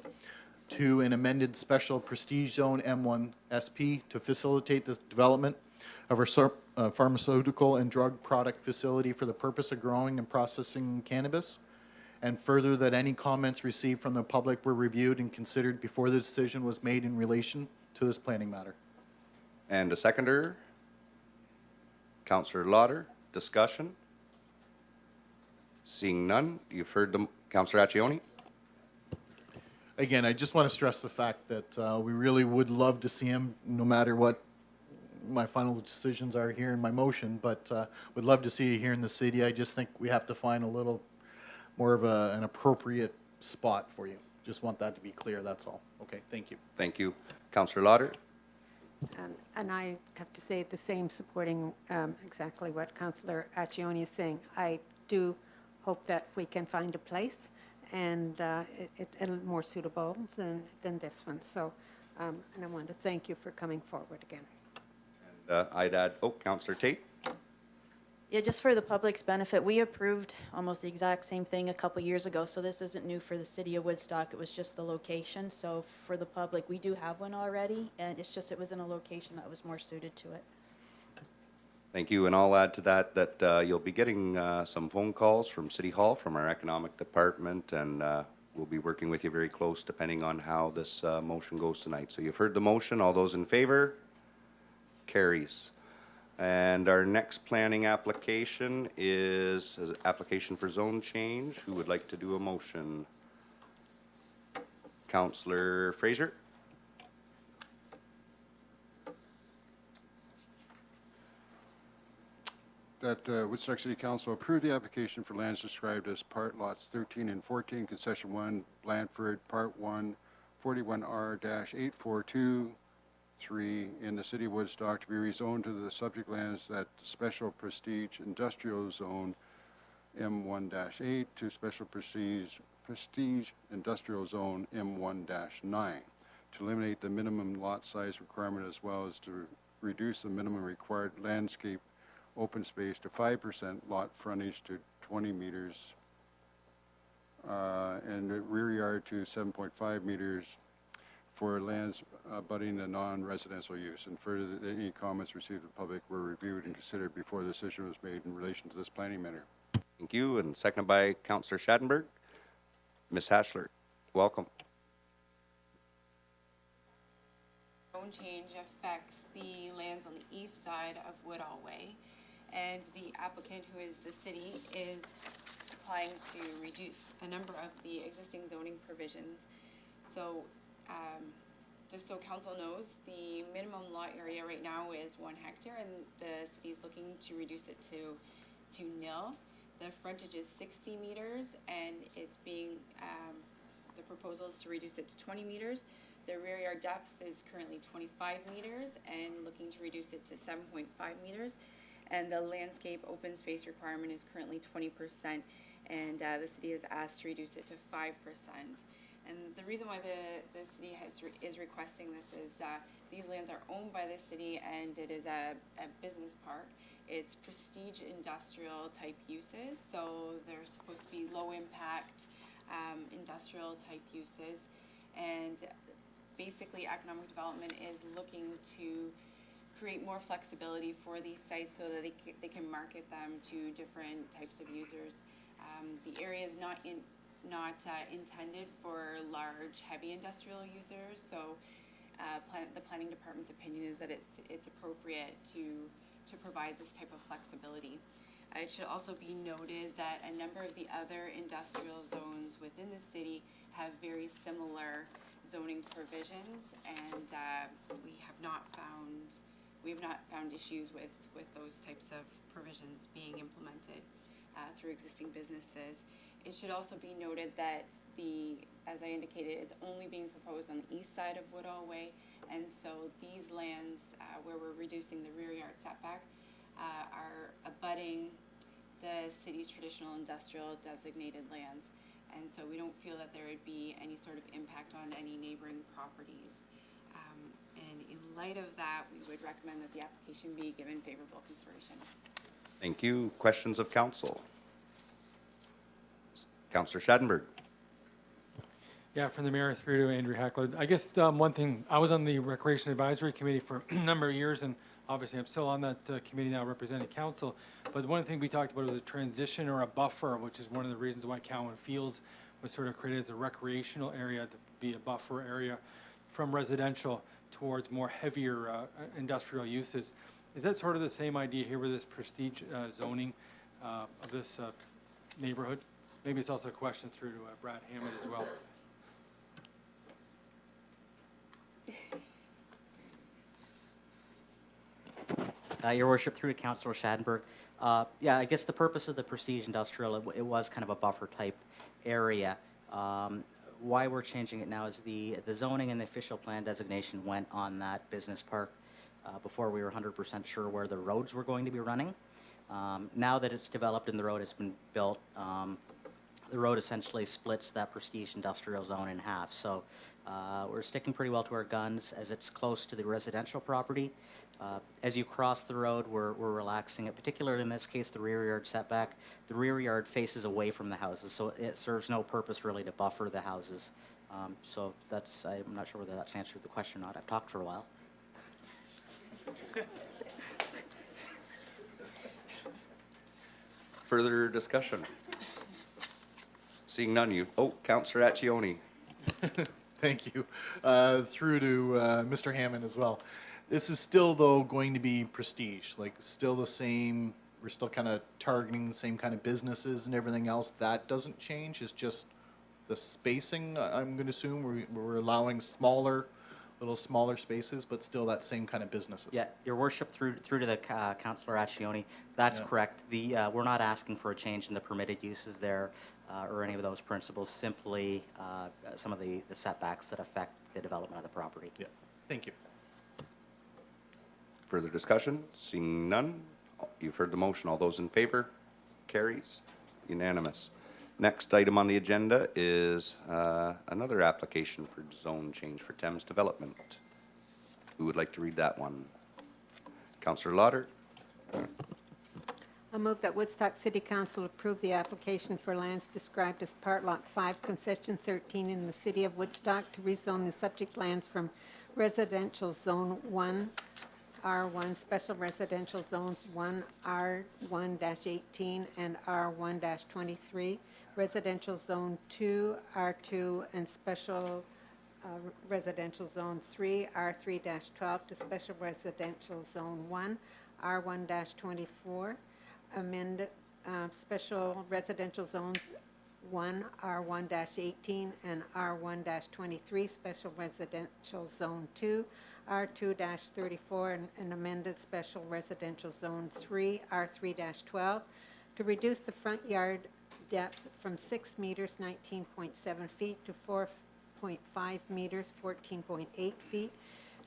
to an amended Special Prestige Zone M1 SP to facilitate the development of our pharmaceutical and drug product facility for the purpose of growing and processing cannabis, and further that any comments received from the public were reviewed and considered before the decision was made in relation to this planning matter. And a seconder? Councillor Lauder, discussion? Seeing none, you've heard the, Councillor Accioni? Again, I just want to stress the fact that we really would love to see him, no matter what my final decisions are here in my motion, but would love to see you here in the city. I just think we have to find a little more of an appropriate spot for you. Just want that to be clear, that's all. Okay, thank you. Thank you. Councillor Lauder? And I have to say the same, supporting exactly what Councillor Accioni is saying. I do hope that we can find a place and it more suitable than this one. So, and I want to thank you for coming forward again. I'd add, Councillor Tate? Yeah, just for the public's benefit, we approved almost the exact same thing a couple years ago, so this isn't new for the City of Woodstock. It was just the location. So for the public, we do have one already, and it's just it was in a location that was more suited to it. Thank you, and I'll add to that that you'll be getting some phone calls from City Hall, from our economic department, and we'll be working with you very close depending on how this motion goes tonight. So you've heard the motion. All those in favor? Carries. And our next planning application is an application for zone change. Who would like to do a motion? Councillor Fraser? That Woodstock City Council approve the application for lands described as part lots 13 and 14, concession 1, Blandford, part 1, 41R-8423 in the City of Woodstock to be rezoned to the subject lands at Special Prestige Industrial Zone M1-8 to Special Prestige Industrial Zone M1-9 to eliminate the minimum lot size requirement as well as to reduce the minimum required landscape open space to 5%, lot frontage to 20 meters, and the rear yard to 7.5 meters for lands abutting the non-residential use. And further, that any comments received from the public were reviewed and considered before the decision was made in relation to this planning matter. Thank you, and seconded by Councillor Schattenberg. Ms. Haschler, welcome. Zone change affects the lands on the east side of Woodall Way, and the applicant, who is the city, is applying to reduce a number of the existing zoning provisions. So just so council knows, the minimum lot area right now is 1 hectare, and the city is looking to reduce it to nil. The frontage is 60 meters, and it's being, the proposal is to reduce it to 20 meters. The rear yard depth is currently 25 meters, and looking to reduce it to 7.5 meters. And the landscape open space requirement is currently 20%, and the city has asked to reduce it to 5%. And the reason why the city is requesting this is these lands are owned by the city, and it is a business park. It's prestige industrial type uses, so they're supposed to be low impact industrial type uses. And basically, economic development is looking to create more flexibility for these sites so that they can market them to different types of users. The area is not intended for large, heavy industrial users. So the planning department's opinion is that it's appropriate to provide this type of flexibility. It should also be noted that a number of the other industrial zones within the city have very similar zoning provisions, and we have not found issues with those types of provisions being implemented through existing businesses. It should also be noted that as I indicated, it's only being proposed on the east side of Woodall Way, and so these lands where we're reducing the rear yard setback are abutting the city's traditional industrial designated lands, and so we don't feel that there would be any sort of impact on any neighboring properties. And in light of that, we would recommend that the application be given favorable consideration. Thank you. Questions of council? Councillor Schadenberg. Yeah, from the mayor through to Andrew Hackler. I guess one thing, I was on the Recreation Advisory Committee for a number of years, and obviously I'm still on that committee now representing council. But one thing we talked about was a transition or a buffer, which is one of the reasons why Cowan Fields was sort of created as a recreational area to be a buffer area from residential towards more heavier industrial uses. Is that sort of the same idea here with this prestige zoning of this neighborhood? Maybe it's also a question through to Brad Hammond as well. Your Worship, through to Councillor Schadenberg. Yeah, I guess the purpose of the prestige industrial, it was kind of a buffer type area. Why we're changing it now is the zoning and the official plan designation went on that business park before we were 100% sure where the roads were going to be running. Now that it's developed and the road has been built, the road essentially splits that prestige industrial zone in half. So we're sticking pretty well to our guns as it's close to the residential property. As you cross the road, we're relaxing it, particularly in this case, the rear yard setback. The rear yard faces away from the houses, so it serves no purpose really to buffer the houses. So that's, I'm not sure whether that's answered the question or not. I've talked for a while. Further discussion? Seeing none, Councillor Accioni. Thank you. Through to Mr. Hammond as well. This is still, though, going to be prestige, like still the same, we're still kind of targeting the same kind of businesses and everything else. That doesn't change, it's just the spacing, I'm going to assume. We're allowing little smaller spaces, but still that same kind of businesses. Yeah, Your Worship, through to the Councillor Accioni, that's correct. We're not asking for a change in the permitted uses there or any of those principles, simply some of the setbacks that affect the development of the property. Yeah, thank you. Further discussion? Seeing none, you've heard the motion. All those in favor? Carries. Unanimous. Next item on the agenda is another application for zone change for Thames Development. Who would like to read that one? Councillor Lauder. I move that Woodstock City Council approve the application for lands described as Part Lot 5, Concession 13 in the City of Woodstock to rezone the subject lands from Residential Zone 1, R1, Special Residential Zones 1, R1-18, and R1-23, Residential Zone 2, R2, and Special Residential Zone 3, R3-12, to Special Residential Zone 1, R1-24, amend Special Residential Zones 1, R1-18, and R1-23, Special Residential Zone 2, R2-34, and amended Special Residential Zone 3, R3-12, to reduce the front yard depth from 6 meters, 19.7 feet, to 4.5 meters, 14.8 feet,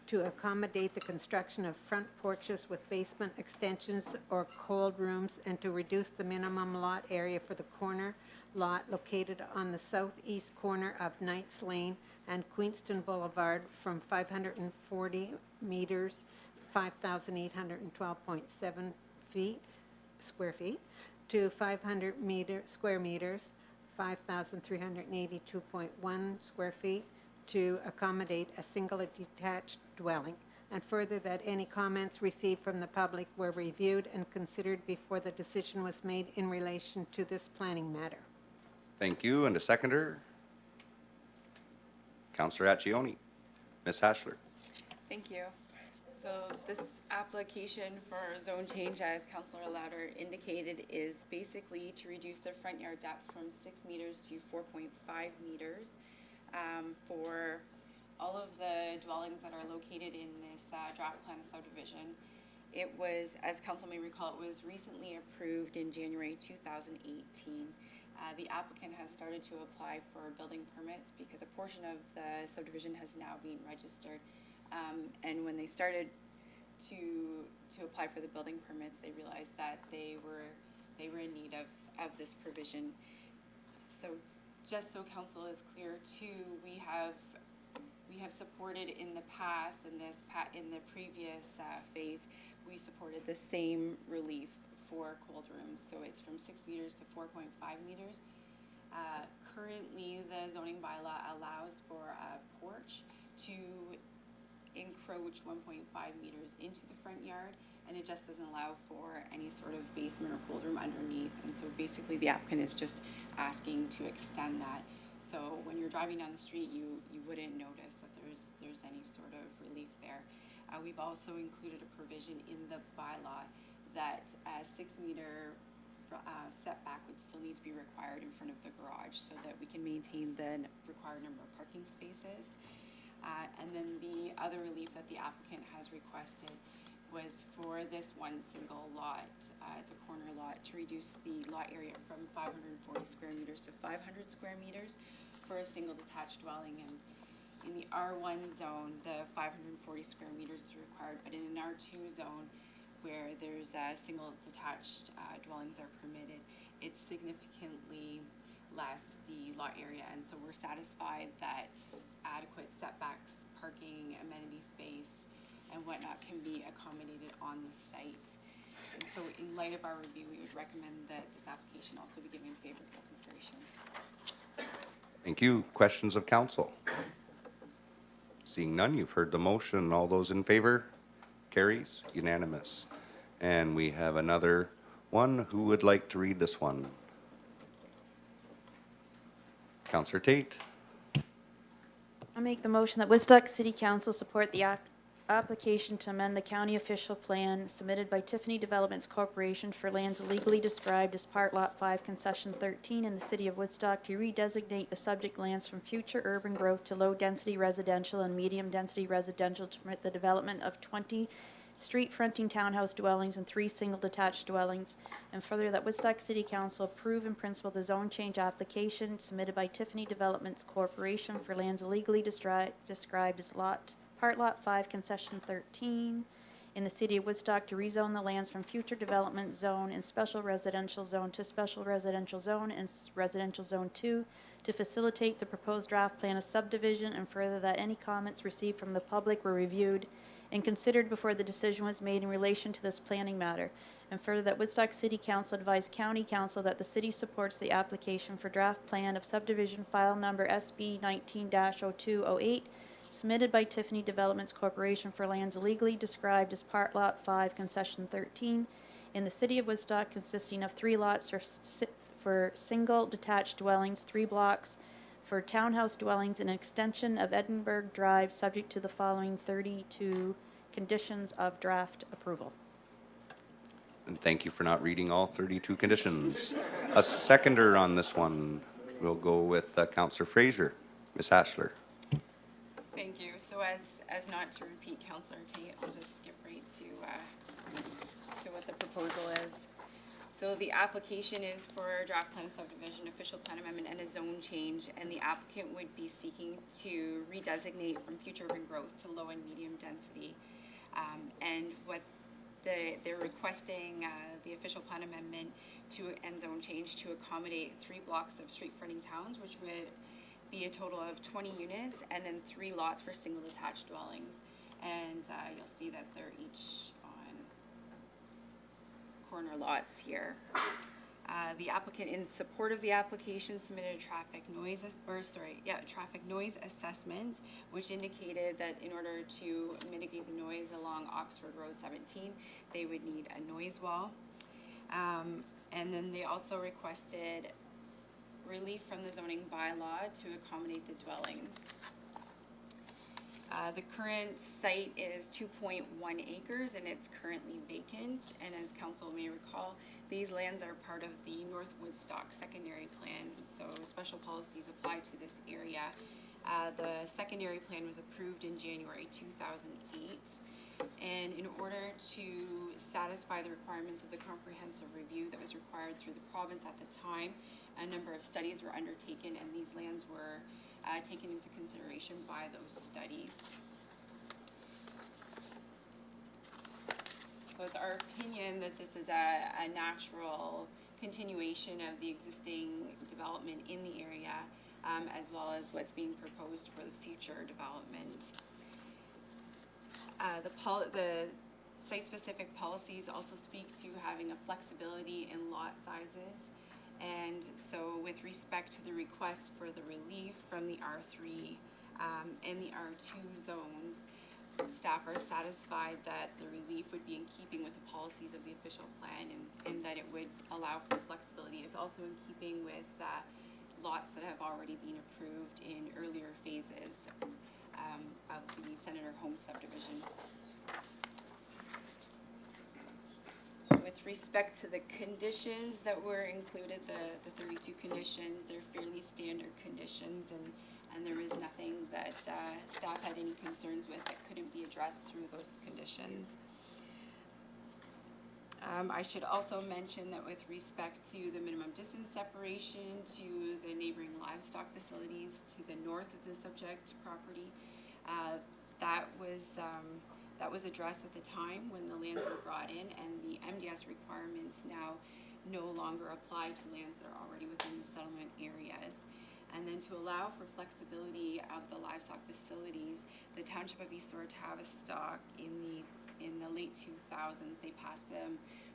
to accommodate the construction of front porches with basement extensions or cold rooms, and to reduce the minimum lot area for the corner lot located on the southeast corner of Knights Lane and Queenston Boulevard from 540 meters, 5,812.7 square feet, to 500 square meters, 5,382.1 square feet, to accommodate a single detached dwelling. And further, that any comments received from the public were reviewed and considered before the decision was made in relation to this planning matter. Thank you. And a seconder? Counselor Accioni. Ms. Haschler. Thank you. So this application for zone change, as Councillor Louder indicated, is basically to reduce the front yard depth from 6 meters to 4.5 meters for all of the dwellings that are located in this draft plan of subdivision. It was, as council may recall, it was recently approved in January 2018. The applicant has started to apply for building permits because a portion of the subdivision has now been registered. And when they started to apply for the building permits, they realized that they were in need of this provision. So just so council is clear too, we have supported in the past, in the previous phase, we supported the same relief for cold rooms. So it's from 6 meters to 4.5 meters. Currently, the zoning bylaw allows for a porch to encroach 1.5 meters into the front yard, and it just doesn't allow for any sort of basement or cold room underneath. And so basically the applicant is just asking to extend that. So when you're driving down the street, you wouldn't notice that there's any sort of relief there. We've also included a provision in the bylaw that a 6 meter setback would still need to be required in front of the garage so that we can maintain the required number of parking spaces. And then the other relief that the applicant has requested was for this one single lot, it's a corner lot, to reduce the lot area from 540 square meters to 500 square meters for a single detached dwelling. And in the R1 zone, the 540 square meters is required, but in an R2 zone, where there's single detached dwellings are permitted, it's significantly less the lot area, and so we're satisfied that adequate setbacks, parking, amenity space, and whatnot can be accommodated on the site. And so in light of our review, we would recommend that this application also be given favorable considerations. Thank you. Questions of council? Seeing none, you've heard the motion. All those in favor? Carries. Unanimous. And we have another one. Who would like to read this one? Councillor Tate. I make the motion that Woodstock City Council support the application to amend the county official plan submitted by Tiffany Developments Corporation for lands illegally described as Part Lot 5 Concession 13 in the city of Woodstock to redesignate the subject lands from future urban growth to low-density residential and medium-density residential to permit the development of 20 street-fronting townhouse dwellings and 3 single-detached dwellings, and further that Woodstock City Council approve in principle the zone change application submitted by Tiffany Developments Corporation for lands illegally described as Part Lot 5 Concession 13 in the city of Woodstock to rezone the lands from future development zone and special residential zone to special residential zone and residential zone 2 to facilitate the proposed draft plan of subdivision, and further that any comments received from the public were reviewed and considered before the decision was made in relation to this planning matter, and further that Woodstock City Council advised County Council that the city supports the application for draft plan of subdivision file number SB 19-0208 submitted by Tiffany Developments Corporation for lands illegally described as Part Lot 5 Concession 13 in the city of Woodstock, consisting of 3 lots for single detached dwellings, 3 blocks for townhouse dwellings, and an extension of Edinburgh Drive subject to the following 32 conditions of draft approval. And thank you for not reading all 32 conditions. A seconder on this one. We'll go with Councillor Fraser. Ms. Haschler. Thank you. So as not to repeat Councillor Tate, I'll just skip right to what the proposal is. So the application is for a draft plan of subdivision, official plan amendment, and a zone change, and the applicant would be seeking to redesignate from future urban growth to low and medium density. And what they're requesting the official plan amendment and zone change to accommodate 3 blocks of street fronting towns, which would be a total of 20 units, and then 3 lots for single detached dwellings. And you'll see that they're each on corner lots here. The applicant, in support of the application, submitted a traffic noise assessment, which indicated that in order to mitigate the noise along Oxford Road 17, they would need a noise wall. And then they also requested relief from the zoning bylaw to accommodate the dwellings. The current site is 2.1 acres and it's currently vacant. And as council may recall, these lands are part of the North Woodstock secondary plan. So special policies apply to this area. The secondary plan was approved in January 2008. And in order to satisfy the requirements of the comprehensive review that was required through the province at the time, a number of studies were undertaken and these lands were taken into consideration by those studies. So it's our opinion that this is a natural continuation of the existing development in the area, as well as what's being proposed for the future development. The site-specific policies also speak to having a flexibility in lot sizes. And so with respect to the request for the relief from the R3 and the R2 zones, staff are satisfied that the relief would be in keeping with the policies of the official plan and that it would allow for flexibility. It's also in keeping with lots that have already been approved in earlier phases of the Senator Holmes subdivision. With respect to the conditions that were included, the 32 conditions, they're fairly standard conditions, and there is nothing that staff had any concerns with that couldn't be addressed through those conditions. I should also mention that with respect to the minimum distance separation to the neighboring livestock facilities to the north of the subject property, that was addressed at the time when the lands were brought in, and the MDS requirements now no longer apply to lands that are already within the settlement areas. And then to allow for flexibility of the livestock facilities, the Township of East Thorn Tavistock in the late 2000s, they passed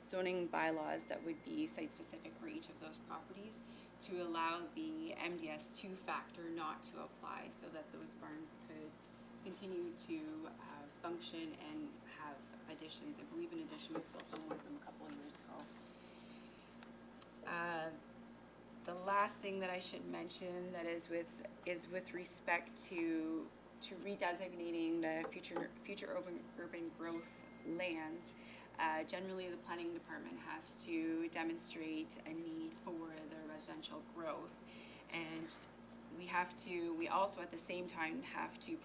zoning bylaws that would be site-specific for each of those properties to allow the MDS2 factor not to apply, so that those barns could continue to function and have additions. I believe an addition was built on one of them a couple of years ago. The last thing that I should mention that is with respect to redesignating the future urban growth lands. Generally, the planning department has to demonstrate a need for the residential growth, and we also at the same time have to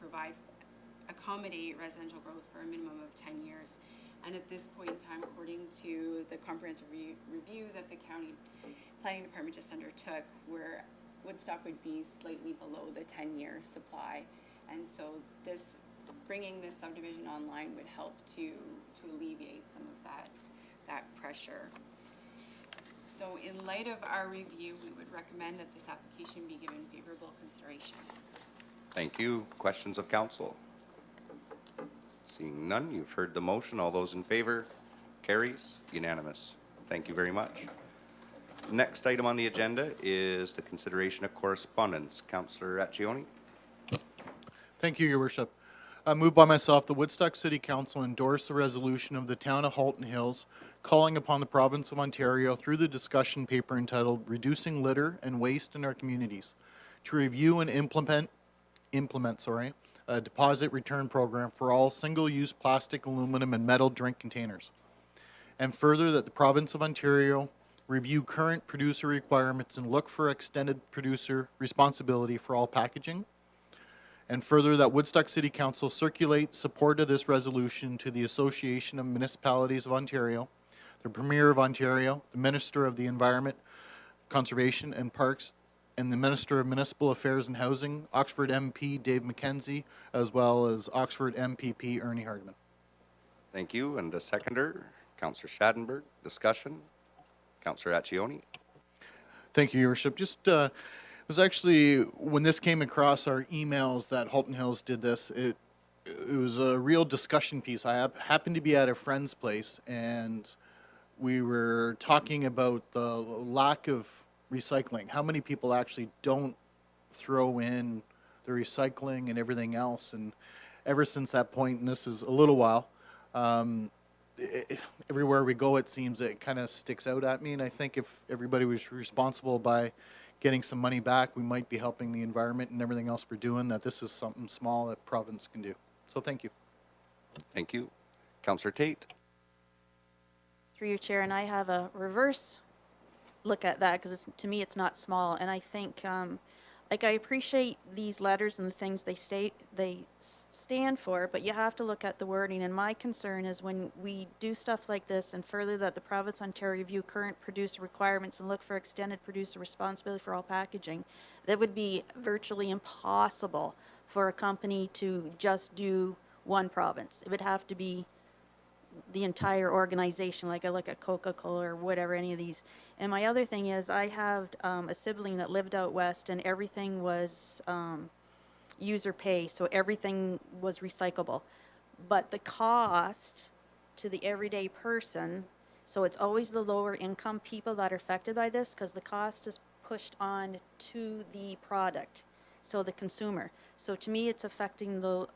accommodate residential growth for a minimum of 10 years. And at this point in time, according to the comprehensive review that the county planning department just undertook, where Woodstock would be slightly below the 10-year supply. And so bringing this subdivision online would help to alleviate some of that pressure. So in light of our review, we would recommend that this application be given favorable consideration. Thank you. Questions of council? Seeing none, you've heard the motion. All those in favor? Carries. Unanimous. Thank you very much. Next item on the agenda is the consideration of correspondence. Councillor Accioni. Thank you, Your Worship. Moved by myself, the Woodstock City Council endorse the resolution of the Town of Halton Hills calling upon the Province of Ontario through the discussion paper entitled Reducing Litter and Waste in Our Communities to review and implement a deposit return program for all single-use plastic, aluminum, and metal drink containers. And further, that the Province of Ontario review current producer requirements and look for extended producer responsibility for all packaging. And further, that Woodstock City Council circulate support of this resolution to the Association of Municipalities of Ontario, the Premier of Ontario, the Minister of the Environment, Conservation and Parks, and the Minister of Municipal Affairs and Housing, Oxford MP Dave McKenzie, as well as Oxford MPP Ernie Hardman. Thank you. And the seconder, Councillor Schadenberg. Discussion. Councillor Accioni. Thank you, Your Worship. Just it was actually when this came across our emails that Halton Hills did this. It was a real discussion piece. I happened to be at a friend's place, and we were talking about the lack of recycling. How many people actually don't throw in the recycling and everything else? And ever since that point, and this is a little while, everywhere we go, it seems it kind of sticks out at me. And I think if everybody was responsible by getting some money back, we might be helping the environment and everything else we're doing, that this is something small that province can do. So thank you. Thank you. Councillor Tate. Through your chair, and I have a reverse look at that because to me it's not small, and I think like I appreciate these letters and the things they stand for, but you have to look at the wording. And my concern is when we do stuff like this and further that the province of Ontario review current producer requirements and look for extended producer responsibility for all packaging, that would be virtually impossible for a company to just do one province. It would have to be the entire organization, like I look at Coca-Cola or whatever, any of these. And my other thing is I have a sibling that lived out west and everything was user pay, so everything was recyclable. But the cost to the everyday person, so it's always the lower income people that are affected by this because the cost is pushed on to the product, so the consumer. So to me, it's affecting the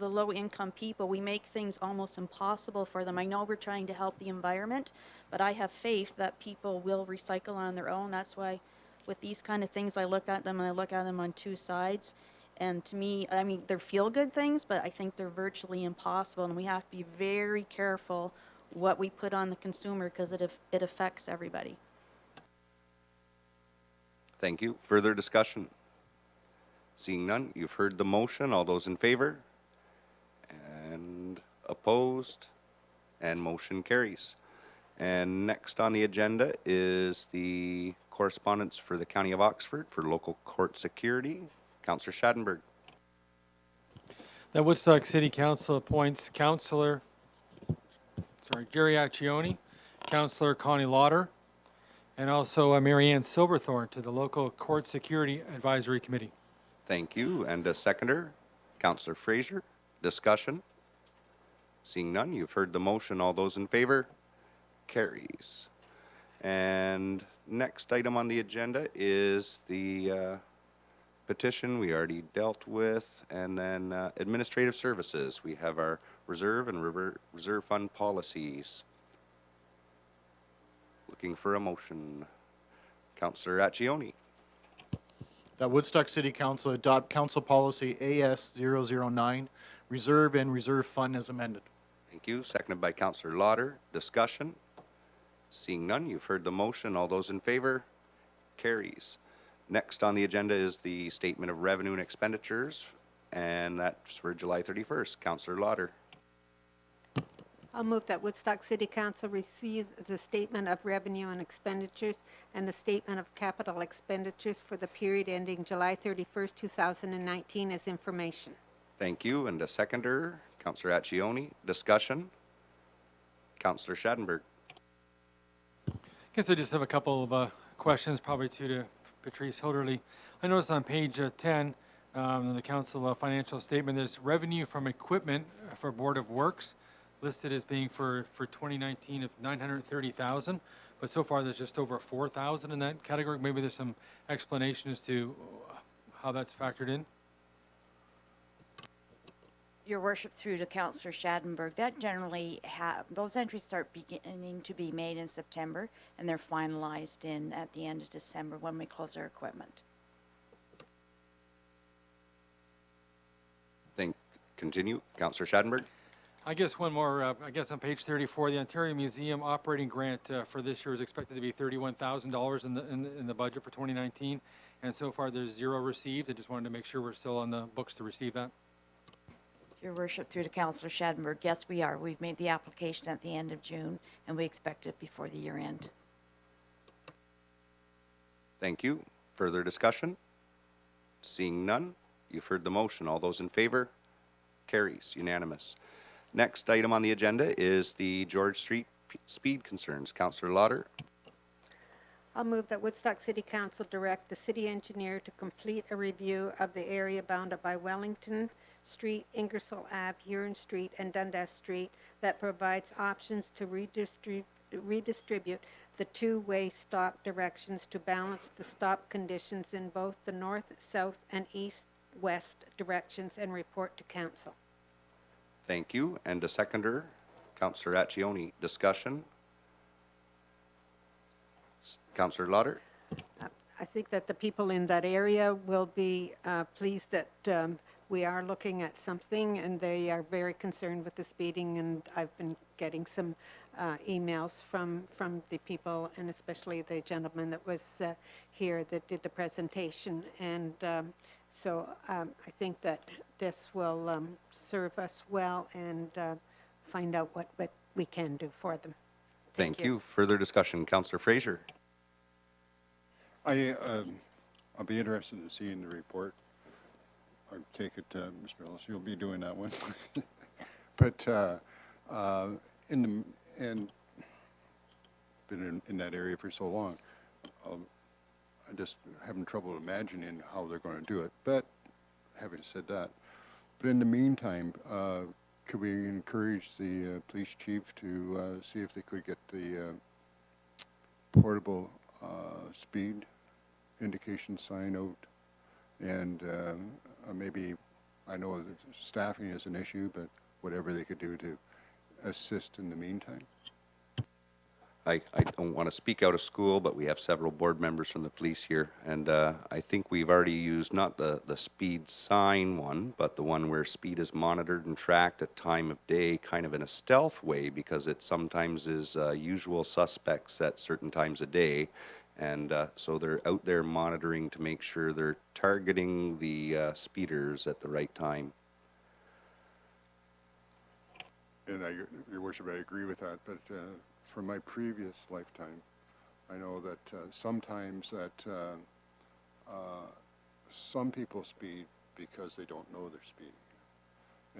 low-income people. We make things almost impossible for them. I know we're trying to help the environment, but I have faith that people will recycle on their own. That's why with these kind of things, I look at them and I look at them on two sides. And to me, I mean, they're feel-good things, but I think they're virtually impossible. And we have to be very careful what we put on the consumer because it affects everybody. Thank you. Further discussion? Seeing none, you've heard the motion. All those in favor? And opposed? And motion carries. And next on the agenda is the correspondence for the County of Oxford for local court security. Councillor Schadenberg. That Woodstock City Council appoints Jerry Accioni, Councillor Connie Lauder, and also Mary Ann Silverthorne to the local court security advisory committee. Thank you. And a seconder, Councillor Fraser. Discussion? Seeing none, you've heard the motion. All those in favor? Carries. And next item on the agenda is the petition we already dealt with, and then administrative services. We have our reserve and reserve fund policies. Looking for a motion. Councillor Accioni. That Woodstock City Council adopt Council Policy AS009, Reserve and Reserve Fund as amended. Thank you. Seconded by Councillor Lauder. Discussion? Seeing none, you've heard the motion. All those in favor? Carries. Next on the agenda is the Statement of Revenue and Expenditures, and that's for July 31st. Councillor Lauder. I'll move that Woodstock City Council receive the Statement of Revenue and Expenditures and the Statement of Capital Expenditures for the period ending July 31st, 2019 as information. Thank you. And a seconder, Councillor Accioni. Discussion? Councillor Schadenberg. I guess I just have a couple of questions, probably to Patrice Hilderly. I noticed on page 10, in the council financial statement, there's revenue from equipment for Board of Works listed as being for 2019 of 930,000, but so far there's just over 4,000 in that category. Maybe there's some explanation as to how that's factored in. Your worship, through to Councillor Schadenberg, that generally those entries start beginning to be made in September, and they're finalized at the end of December when we close our equipment. Continue. Councillor Schadenberg. I guess one more, I guess on page 34, the Ontario Museum operating grant for this year is expected to be $31,000 in the budget for 2019, and so far there's zero received. I just wanted to make sure we're still on the books to receive that. Your worship, through to Councillor Schadenberg, yes, we are. We've made the application at the end of June, and we expect it before the year end. Thank you. Further discussion? Seeing none, you've heard the motion. All those in favor? Carries. Unanimous. Next item on the agenda is the George Street speed concerns. Councillor Lauder. I'll move that Woodstock City Council direct the city engineer to complete a review of the area bounded by Wellington Street, Ingersoll Ave, Huron Street, and Dundas Street that provides options to redistribute the two-way stop directions to balance the stop conditions in both the north, south, and east-west directions and report to council. Thank you. And a seconder, Councillor Accioni. Discussion? Councillor Lauder. I think that the people in that area will be pleased that we are looking at something, and they are very concerned with the speeding, and I've been getting some emails from the people, and especially the gentleman that was here that did the presentation. And so I think that this will serve us well and find out what we can do for them. Thank you. Further discussion, Councillor Fraser. I'll be interested in seeing the report. I take it, Mr. Ellis, you'll be doing that one. But and been in that area for so long, I'm just having trouble imagining how they're going to do it. But having said that, but in the meantime, could we encourage the police chief to see if they could get the portable speed indication sign out, and maybe, I know that staffing is an issue, but whatever they could do to assist in the meantime. I don't want to speak out of school, but we have several board members from the police here, and I think we've already used not the speed sign one, but the one where speed is monitored and tracked at time of day, kind of in a stealth way, because it sometimes is usual suspects at certain times of day, and so they're out there monitoring to make sure they're targeting the speeders at the right time. And Your Worship, I agree with that, but from my previous lifetime, I know that sometimes that some people speed because they don't know they're speeding.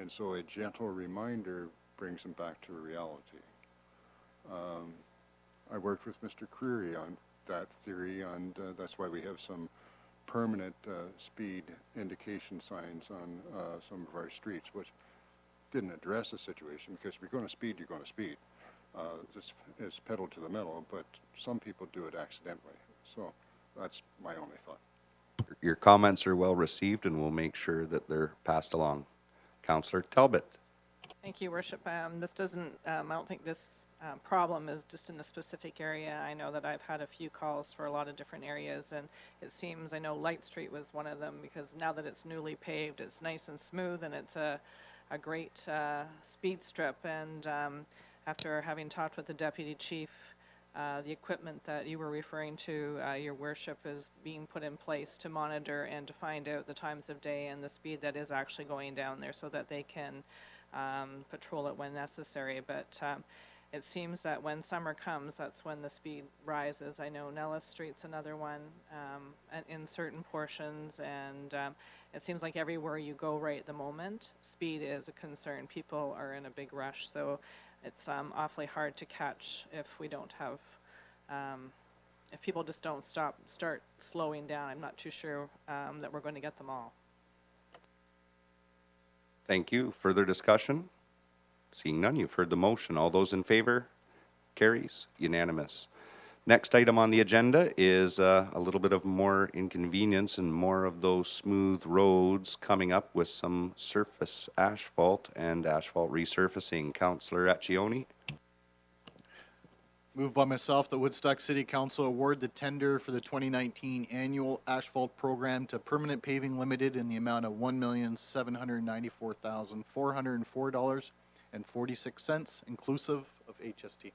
And so a gentle reminder brings them back to reality. I worked with Mr. Creary on that theory, and that's why we have some permanent speed indication signs on some of our streets, which didn't address the situation, because if you're going to speed, you're going to speed. It's pedal to the metal, but some people do it accidentally. So that's my only thought. Your comments are well received, and we'll make sure that they're passed along. Councillor Talbot. Thank you, Worship. This doesn't, I don't think this problem is just in a specific area. I know that I've had a few calls for a lot of different areas, and it seems, I know Light Street was one of them, because now that it's newly paved, it's nice and smooth, and it's a great speed strip. And after having talked with the deputy chief, the equipment that you were referring to, Your Worship, is being put in place to monitor and to find out the times of day and the speed that is actually going down there, so that they can patrol it when necessary. But it seems that when summer comes, that's when the speed rises. I know Nellis Street's another one in certain portions, and it seems like everywhere you go right at the moment, speed is a concern. People are in a big rush, so it's awfully hard to catch if we don't have, if people just don't start slowing down. I'm not too sure that we're going to get them all. Thank you. Further discussion? Seeing none, you've heard the motion. All those in favor? Carries. Unanimous. Next item on the agenda is a little bit of more inconvenience and more of those smooth roads coming up with some surface asphalt and asphalt resurfacing. Councillor Accioni. Moved by myself that Woodstock City Council award the tender for the 2019 annual asphalt program to Permanent Paving Limited in the amount of $1,794,404.46, inclusive of HST.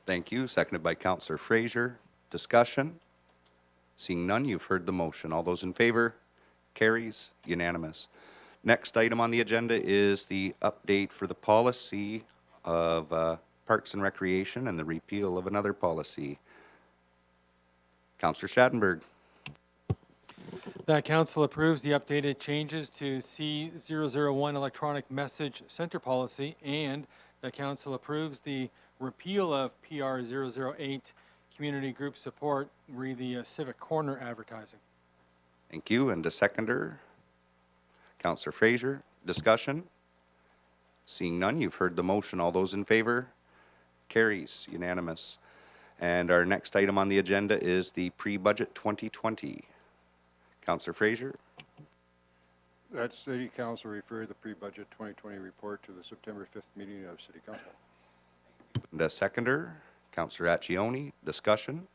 Thank you. Seconded by Councillor Fraser. Discussion? Seeing none, you've heard the motion. All those in favor? Carries. Unanimous. Next item on the agenda is the update for the policy of Parks and Recreation and the repeal of another policy. Councillor Schadenberg. That council approves the updated changes to C001 electronic message center policy, and the council approves the repeal of PR008 community group support, re the civic corner advertising. Thank you. And the seconder, Councillor Fraser. Discussion? Seeing none, you've heard the motion. All those in favor? Carries. Unanimous. And our next item on the agenda is the pre-budget 2020. Councillor Fraser. That City Council referred the pre-budget 2020 report to the September 5th meeting of City Council. And a seconder, Councillor Accioni. Discussion?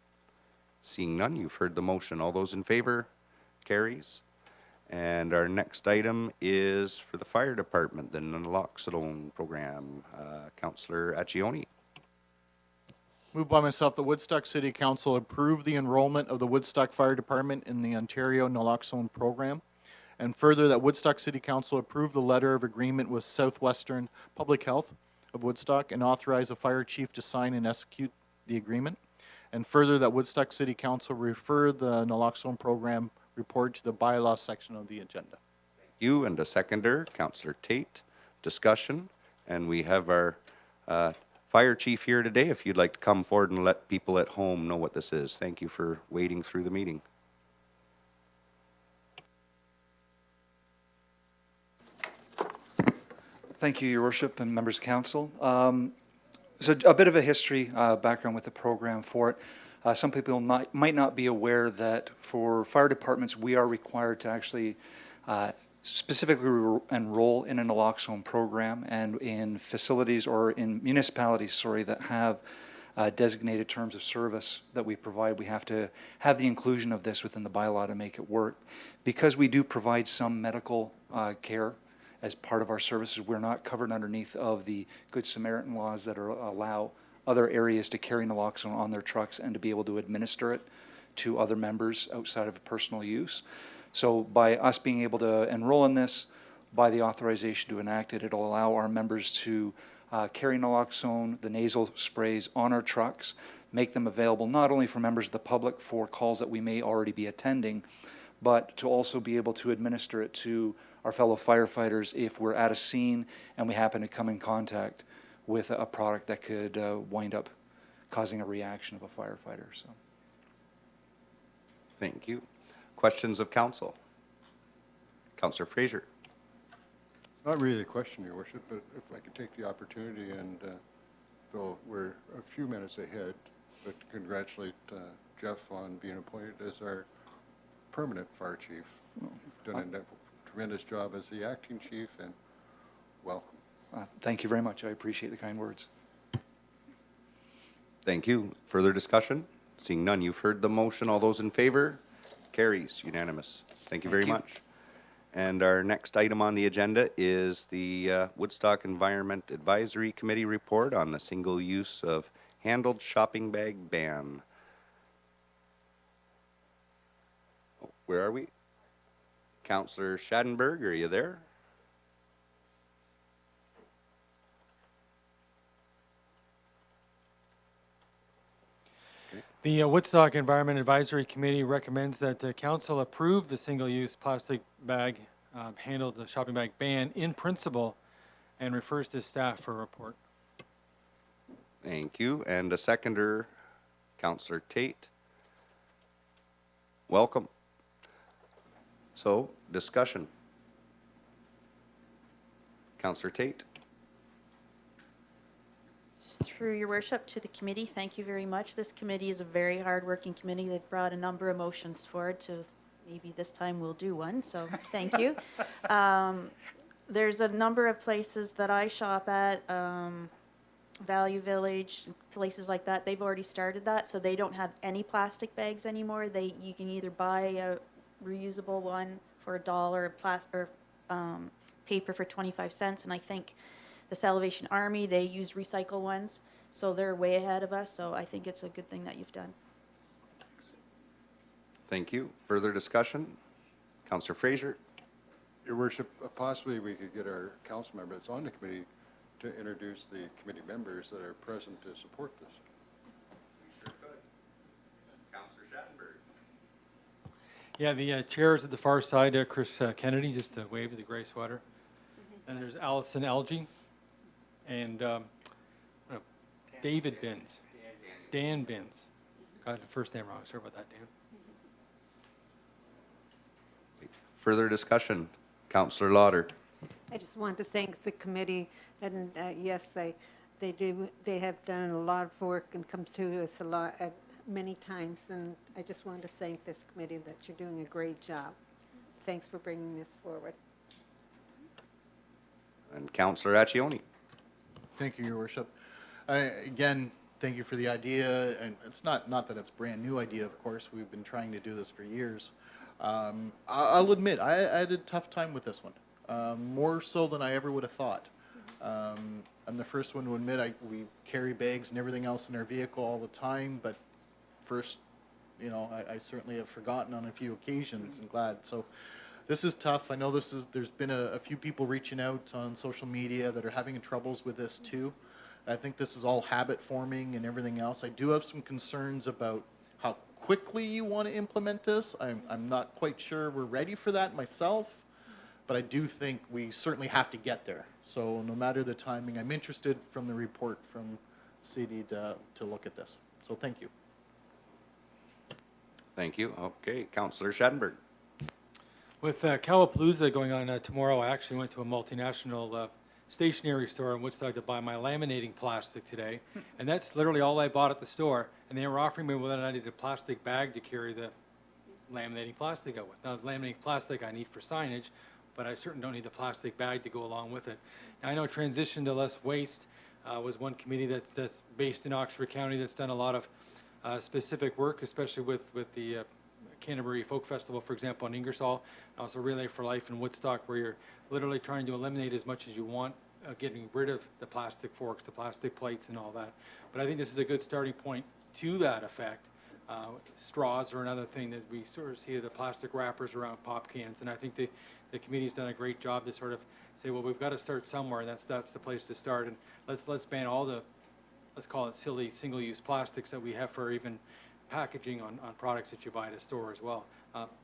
Seeing none, you've heard the motion. All those in favor? Carries. And our next item is for the fire department, the naloxone program. Councillor Accioni. Moved by myself, the Woodstock City Council approve the enrollment of the Woodstock Fire Department in the Ontario Naloxone Program. And further, that Woodstock City Council approve the letter of agreement with Southwestern Public Health of Woodstock and authorize the fire chief to sign and execute the agreement. And further, that Woodstock City Council refer the naloxone program report to the bylaw section of the agenda. You and a seconder, Councillor Tate. Discussion. And we have our fire chief here today. If you'd like to come forward and let people at home know what this is. Thank you for waiting through the meeting. Thank you, Your Worship and members of council. So a bit of a history background with the program for it. Some people might not be aware that for fire departments, we are required to actually specifically enroll in a naloxone program, and in facilities or in municipalities, that have designated terms of service that we provide, we have to have the inclusion of this within the bylaw to make it work. Because we do provide some medical care as part of our services, we're not covered underneath of the Good Samaritan laws that allow other areas to carry naloxone on their trucks and to be able to administer it to other members outside of personal use. So by us being able to enroll in this, by the authorization to enact it, it'll allow our members to carry naloxone, the nasal sprays, on our trucks, make them available not only for members of the public for calls that we may already be attending, but to also be able to administer it to our fellow firefighters if we're at a scene and we happen to come in contact with a product that could wind up causing a reaction of a firefighter. So, Thank you. Questions of council? Councillor Fraser. Not really a question, Your Worship, but if I could take the opportunity, and though we're a few minutes ahead, but congratulate Jeff on being appointed as our permanent fire chief. You've done a tremendous job as the acting chief, and welcome. thank you very much. I appreciate the kind words. Thank you. Further discussion? Seeing none, you've heard the motion. All those in favor? Carries. Unanimous. Thank you very much. And our next item on the agenda is the Woodstock Environment Advisory Committee report on the single use of handled shopping bag ban. Oh, where are we? Councillor Schadenberg, are you there? The Woodstock Environment Advisory Committee recommends that the council approve the single-use plastic bag handled the shopping bag ban in principle and refers to staff for a report. Thank you. And a seconder, Councillor Tate. Welcome. So, discussion. Councillor Tate. Through your worship to the committee, thank you very much. This committee is a very hard-working committee. They've brought a number of motions forward, so maybe this time we'll do one, so thank you. There's a number of places that I shop at, Value Village, places like that. They've already started that, so they don't have any plastic bags anymore. You can either buy a reusable one for $1, or paper for 25 cents, and I think the Salvation Army, they use recycle ones, so they're way ahead of us, so I think it's a good thing that you've done. Thank you. Further discussion? Councillor Fraser. Your Worship, possibly we could get our council member that's on the committee to introduce the committee members that are present to support this. We sure could. Councillor Schadenberg. Yeah, the chair is at the far side, Chris Kennedy, just to wave to the gray sweater. And there's Allison Algie and David Binns. Dan Binns. Got the first name wrong. Sorry about that, Dan. Further discussion? Councillor Lauder. I just want to thank the committee, and yes, they have done a lot of work and come to us a lot many times, and I just want to thank this committee that you're doing a great job. Thanks for bringing this forward. And Councillor Accioni. Thank you, Your Worship. Again, thank you for the idea, and it's not that it's a brand new idea, of course, we've been trying to do this for years. I'll admit, I had a tough time with this one, more so than I ever would have thought. I'm the first one to admit we carry bags and everything else in our vehicle all the time, but first, I certainly have forgotten on a few occasions, and glad. So this is tough. I know there's been a few people reaching out on social media that are having troubles with this too. I think this is all habit forming and everything else. I do have some concerns about how quickly you want to implement this. I'm not quite sure we're ready for that myself, but I do think we certainly have to get there. So no matter the timing, I'm interested from the report from city to look at this. So thank you. Thank you. Okay, Councillor Schadenberg. With Cowapalooza going on tomorrow, I actually went to a multinational stationery store in Woodstock to buy my laminating plastic today, and that's literally all I bought at the store. And they were offering me whether or not I needed a plastic bag to carry the laminating plastic out with. Now, the laminating plastic I need for signage, but I certainly don't need the plastic bag to go along with it. Now, I know Transition to Less Waste was one committee that's based in Oxford County that's done a lot of specific work, especially with the Canterbury Folk Festival, for example, in Ingersoll, and also Relay for Life in Woodstock, where you're literally trying to eliminate as much as you want, getting rid of the plastic forks, the plastic plates, and all that. But I think this is a good starting point to that effect. Straws are another thing that we sort of see, the plastic wrappers around pop cans, and I think the committee's done a great job to sort of say, well, we've got to start somewhere, and that's the place to start, and let's ban all the, let's call it silly single-use plastics that we have for even packaging on products that you buy at a store as well.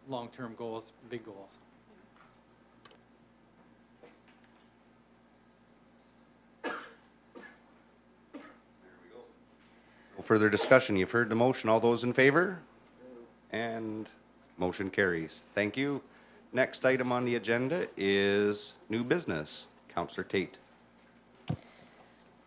Long-term goals, big goals. No further discussion. You've heard the motion. All those in favor? And motion carries. Thank you. Next item on the agenda is new business. Councillor Tate.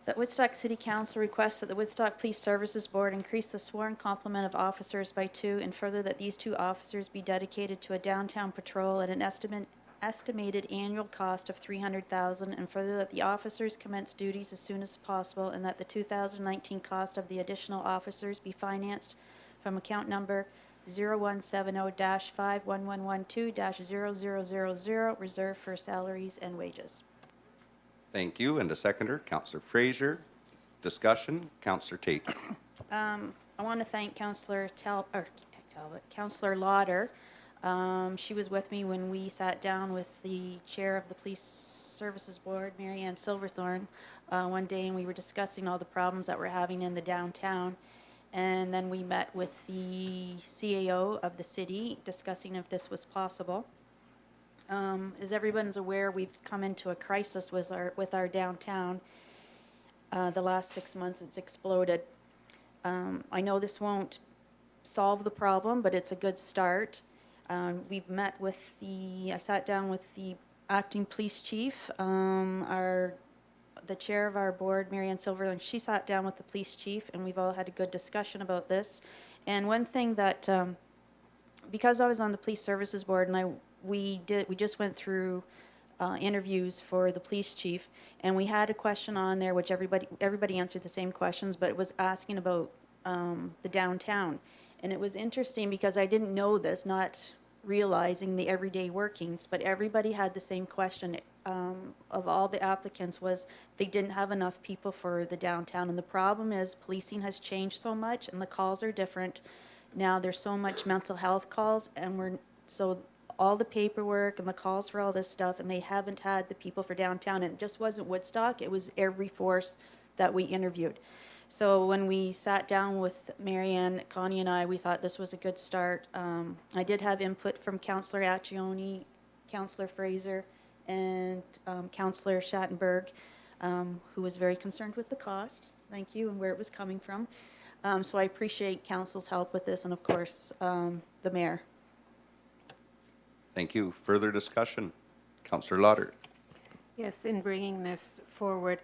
That Woodstock City Council requests that the Woodstock Police Services Board increase the sworn complement of officers by 2, and further that these 2 officers be dedicated to a downtown patrol at an estimated annual cost of $300,000, and further that the officers commence duties as soon as possible, and that the 2019 cost of the additional officers be financed from account number 0170-51112-0000, reserved for salaries and wages. Thank you. And a seconder, Councillor Fraser. Discussion, Councillor Tate. I want to thank Councillor Lauder. She was with me when we sat down with the chair of the Police Services Board, Mary Ann Silverthorne, one day, and we were discussing all the problems that we're having in the downtown. And then we met with the CAO of the city, discussing if this was possible. As everyone's aware, we've come into a crisis with our downtown. The last 6 months, it's exploded. I know this won't solve the problem, but it's a good start. We've met with I sat down with the acting police chief, the chair of our board, Mary Ann Silver, and she sat down with the police chief, and we've all had a good discussion about this. And one thing that, because I was on the police services board, and we just went through interviews for the police chief, and we had a question on there which everybody answered the same questions, but it was asking about the downtown. And it was interesting because I didn't know this, not realizing the everyday workings, but everybody had the same question of all the applicants, was they didn't have enough people for the downtown. And the problem is policing has changed so much and the calls are different. Now there's so much mental health calls, and so all the paperwork and the calls for all this stuff, and they haven't had the people for downtown. And it just wasn't Woodstock, it was every force that we interviewed. So when we sat down with Marianne, Connie, and I, we thought this was a good start. I did have input from Councillor Accioni, Councillor Fraser, and Councillor Schattenberg, who was very concerned with the cost, thank you, and where it was coming from. So I appreciate Council's help with this, and of course, the Mayor. Thank you. Further discussion? Councillor Lauder. Yes, in bringing this forward,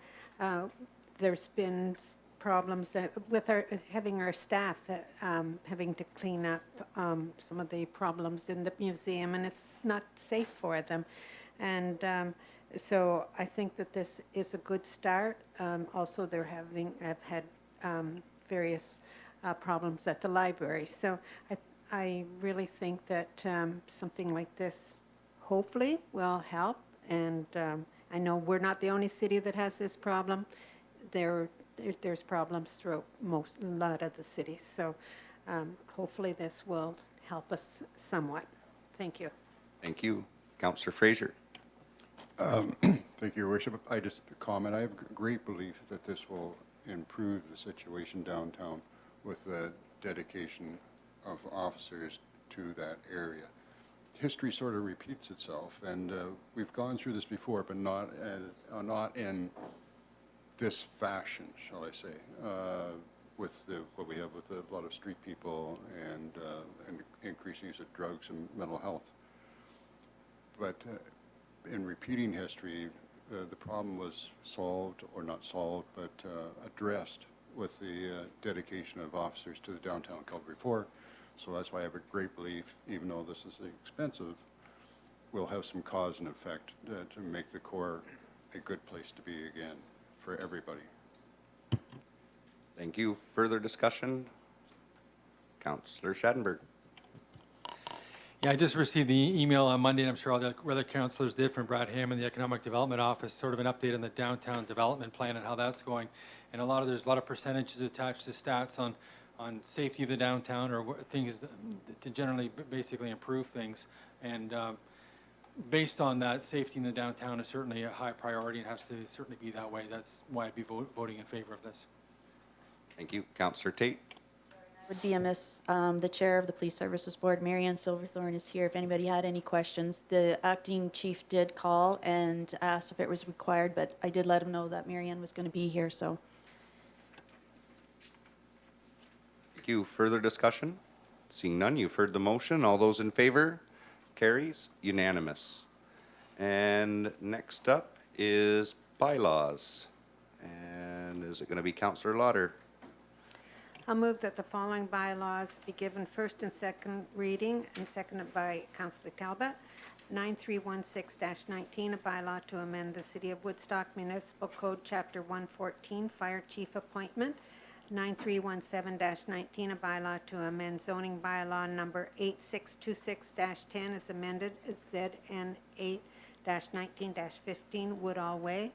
there's been problems with having our staff having to clean up some of the problems in the museum, and it's not safe for them. And so I think that this is a good start. Also, I've had various problems at the library. So I really think that something like this hopefully will help. And I know we're not the only city that has this problem. There's problems throughout a lot of the cities. So hopefully this will help us somewhat. Thank you. Thank you. Councillor Fraser. Thank you, Your Worship. I just comment, I have great belief that this will improve the situation downtown with the dedication of officers to that area. History sort of repeats itself, and we've gone through this before, but not in this fashion, shall I say, with what we have with a lot of street people and increased use of drugs and mental health. But in repeating history, the problem was solved, or not solved, but addressed with the dedication of officers to the downtown Calgary 4. So that's why I have a great belief, even though this is expensive, we'll have some cause and effect to make the core a good place to be again for everybody. Thank you. Further discussion? Councillor Schadenberg. Yeah, I just received the email on Monday, and I'm sure all the other councillors did, from Brad Hammond, the Economic Development Office, sort of an update on the downtown development plan and how that's going. And there's a lot of percentages attached to stats on safety of the downtown, or things to generally basically improve things. And based on that, safety in the downtown is certainly a high priority and has to certainly be that way. That's why I'd be voting in favor of this. Thank you. Councillor Tate. Would be amiss. The chair of the Police Services Board, Marianne Silverthorne, is here if anybody had any questions. The acting chief did call and asked if it was required, but I did let him know that Marianne was going to be here, so. Thank you. Further discussion? Seeing none, you've heard the motion. All those in favor? Carries. Unanimous. And next up is bylaws. And is it going to be Councillor Lauder? I'll move that the following bylaws be given first and second reading, and seconded by Councillor Talbot. 9316-19, a bylaw to amend the City of Woodstock Municipal Code, Chapter 114, Fire Chief Appointment. 9317-19, a bylaw to amend zoning bylaw number 8626-10 as amended, ZN 8-19-15 Woodall Way.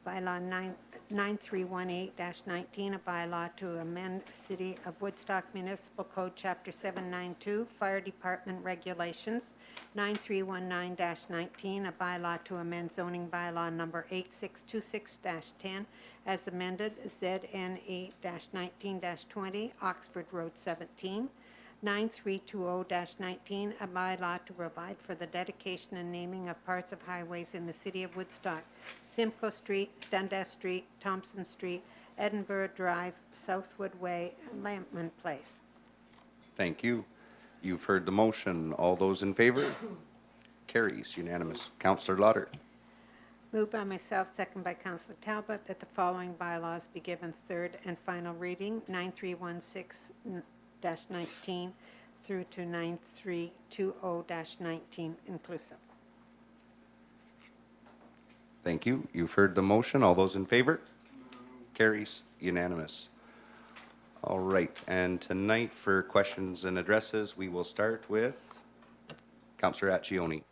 Bylaw 9318-19, a bylaw to amend City of Woodstock Municipal Code, Chapter 792, Fire Department Regulations. 9319-19, a bylaw to amend zoning bylaw number 8626-10 as amended, ZN 8-19-20, Oxford Road 17. 9320-19, a bylaw to provide for the dedication and naming of parts of highways in the City of Woodstock: Simcoe Street, Dundas Street, Thompson Street, Edinburgh Drive, Southwood Way, and Lampman Place. Thank you. You've heard the motion. All those in favor? Carries. Unanimous. Councillor Lauder. Moved by myself, second by Councillor Talbot, that the following bylaws be given third and final reading: 9316-19 through to 9320-19 inclusive. Thank you. You've heard the motion. All those in favor? Carries. Unanimous. All right. And tonight for questions and addresses, we will start with Councillor Accioni.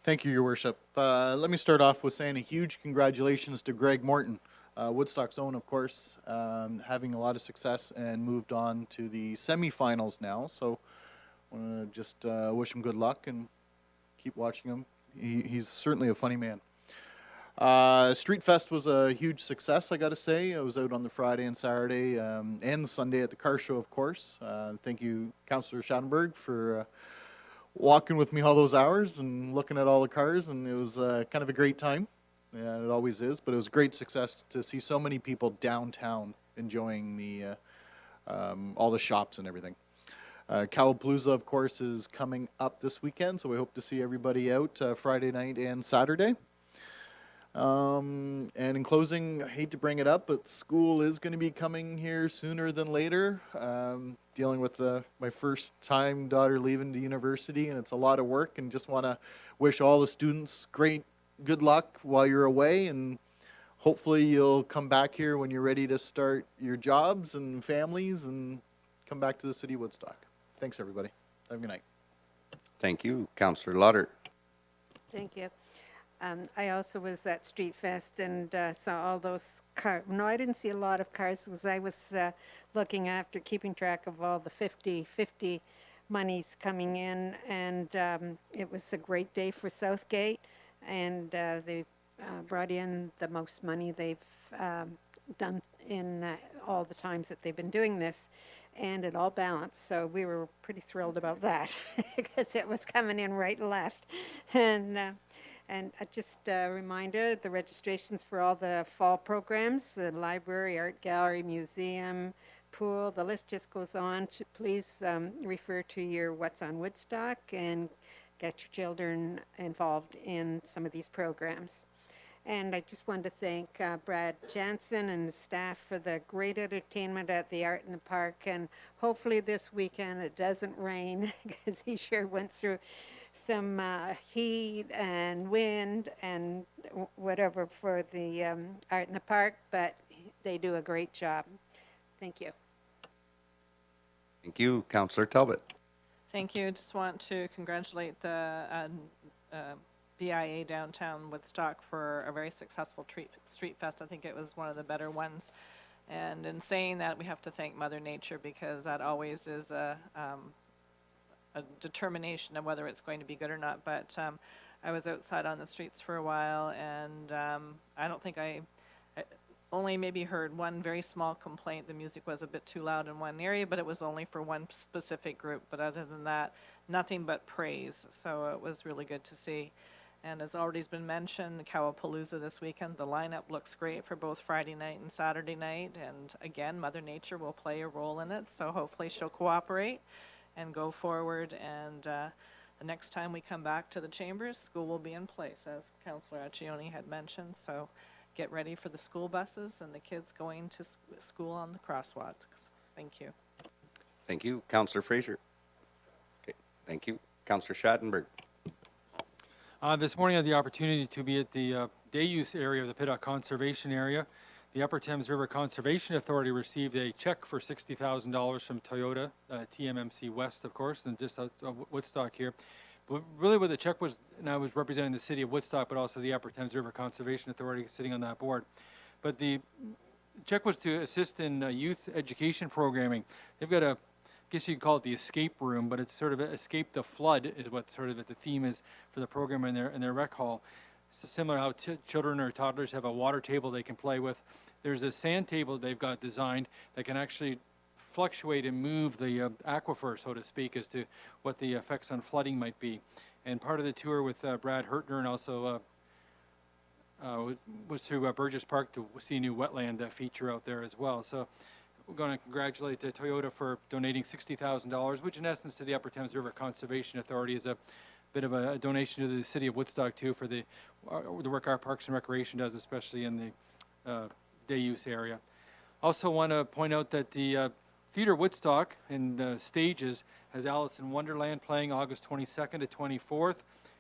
Thank you, Your Worship. Let me start off with saying a huge congratulations to Greg Morton, Woodstock's own, of course, having a lot of success and moved on to the semifinals now. So I want to just wish him good luck and keep watching him. He's certainly a funny man. Street Fest was a huge success, I got to say. I was out on the Friday and Saturday and Sunday at the car show, of course. Thank you, Councillor Schadenberg, for walking with me all those hours and looking at all the cars, and it was kind of a great time. Yeah, it always is, but it was a great success to see so many people downtown enjoying the all the shops and everything. Cowapalooza, of course, is coming up this weekend, so we hope to see everybody out Friday night and Saturday. And in closing, I hate to bring it up, but school is going to be coming here sooner than later. Dealing with my first-time daughter leaving the university, and it's a lot of work, and just want to wish all the students good luck while you're away, and hopefully you'll come back here when you're ready to start your jobs and families and come back to the city of Woodstock. Thanks, everybody. Have a good night. Thank you. Councillor Lauder. Thank you. I also was at Street Fest and saw all those cars. No, I didn't see a lot of cars because I was looking after keeping track of all the 50/50 monies coming in, and it was a great day for Southgate, and they brought in the most money they've done in all the times that they've been doing this, and it all balanced. So we were pretty thrilled about that because it was coming in right and left, and just a reminder, the registrations for all the fall programs, the library, art gallery, museum, pool, the list just goes on. Please refer to your What's on Woodstock and get your children involved in some of these programs. And I just wanted to thank Brad Jansen and his staff for the great entertainment at the Art in the Park. And hopefully this weekend it doesn't rain because he sure went through some heat and wind and whatever for the Art in the Park, but they do a great job. Thank you. Thank you. Councillor Talbot. Thank you. Just want to congratulate the BIA downtown Woodstock for a very successful street fest. I think it was one of the better ones. And in saying that, we have to thank Mother Nature because that always is a determination of whether it's going to be good or not. But I was outside on the streets for a while, and I don't think I only maybe heard one very small complaint. The music was a bit too loud in one area, but it was only for one specific group. But other than that, nothing but praise. So it was really good to see. And as already has been mentioned, the Cowapalooza this weekend, the lineup looks great for both Friday night and Saturday night. And again, Mother Nature will play a role in it. So hopefully she'll cooperate and go forward. And the next time we come back to the chambers, school will be in place, as Councillor Accioni had mentioned. So get ready for the school buses and the kids going to school on the crosswalks. Thank you. Thank you. Councillor Fraser. Okay. Thank you. Councillor Schattenberg. This morning I had the opportunity to be at the day use area of the Piddock Conservation Area. The Upper Thames River Conservation Authority received a check for $60,000 from Toyota, TMMC West, of course, and just Woodstock here. But really what the check was, and I was representing the city of Woodstock, but also the Upper Thames River Conservation Authority sitting on that board. But the check was to assist in youth education programming. They've got a, I guess you could call it the escape room, but it's sort of escape the flood is what sort of the theme is for the program in their rec hall. It's similar how children or toddlers have a water table they can play with. There's a sand table they've got designed that can actually fluctuate and move the aquifer, so to speak, as to what the effects on flooding might be. And part of the tour with Brad Hertner and also was through Burgess Park to see a new wetland feature out there as well. So we're going to congratulate Toyota for donating $60,000, which in essence to the Upper Thames River Conservation Authority is a bit of a donation to the city of Woodstock too for the work our Parks and Recreation does, especially in the day use area. Also want to point out that the Theatre Woodstock in stages has Alice in Wonderland playing August 22nd to 24th.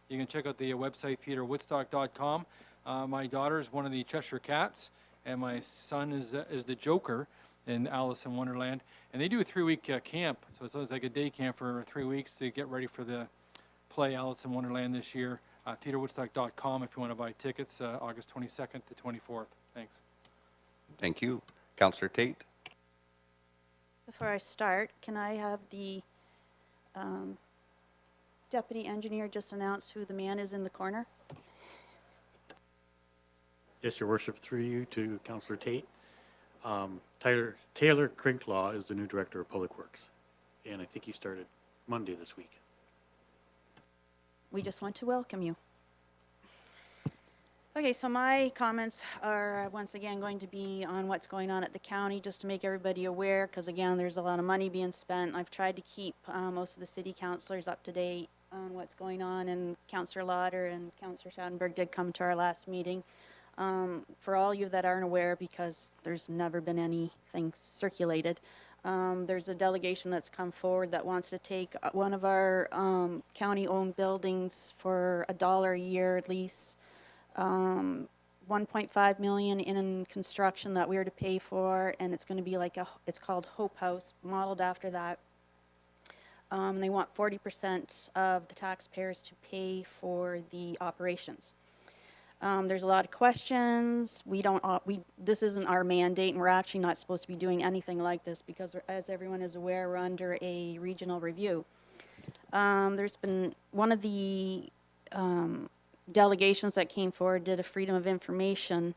You can check out the website theatrewoodstock.com. My daughter is one of the Cheshire Cats, and my son is the Joker in Alice in Wonderland. And they do a 3-week camp, so it's always like a day camp for 3 weeks to get ready for the play Alice in Wonderland this year. Theatrewoodstock.com if you want to buy tickets, August 22nd to 24th. Thanks. Thank you. Councillor Tate. Before I start, can I have the deputy engineer just announce who the man is in the corner? Yes, Your Worship, through you to Councillor Tate. Taylor Crinklaw is the new Director of Public Works, and I think he started Monday this week. We just want to welcome you. Okay, so my comments are once again going to be on what's going on at the county, just to make everybody aware, because again, there's a lot of money being spent. I've tried to keep most of the city councilors up to date on what's going on, and Councillor Lauder and Councillor Schattenberg did come to our last meeting. For all you that aren't aware, because there's never been anything circulated, there's a delegation that's come forward that wants to take one of our county-owned buildings for $1 a year lease, 1.5 million in construction that we are to pay for, and it's going to be like it's called Hope House, modeled after that. They want 40% of the taxpayers to pay for the operations. There's a lot of questions. This isn't our mandate, and we're actually not supposed to be doing anything like this because, as everyone is aware, we're under a regional review. There's been one of the delegations that came forward did a Freedom of Information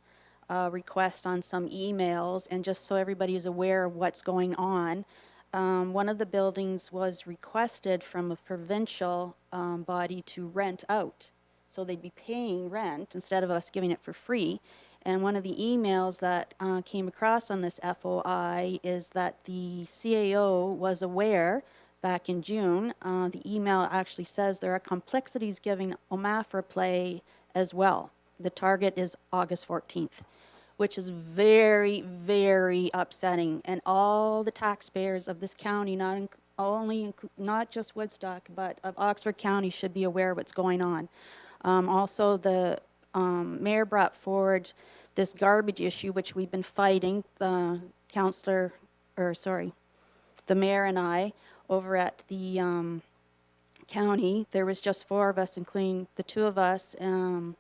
request on some emails, and just so everybody is aware of what's going on, one of the buildings was requested from a provincial body to rent out. So they'd be paying rent instead of us giving it for free. And one of the emails that came across on this FOI is that the CAO was aware back in June. The email actually says there are complexities giving OMAFRA play as well. The target is August 14th, which is very, very upsetting. And all the taxpayers of this county, not just Woodstock, but of Oxford County, should be aware of what's going on. Also, the mayor brought forward this garbage issue, which we've been fighting. The mayor and I, over at the county, there was just 4 of us, including the 2 of us, the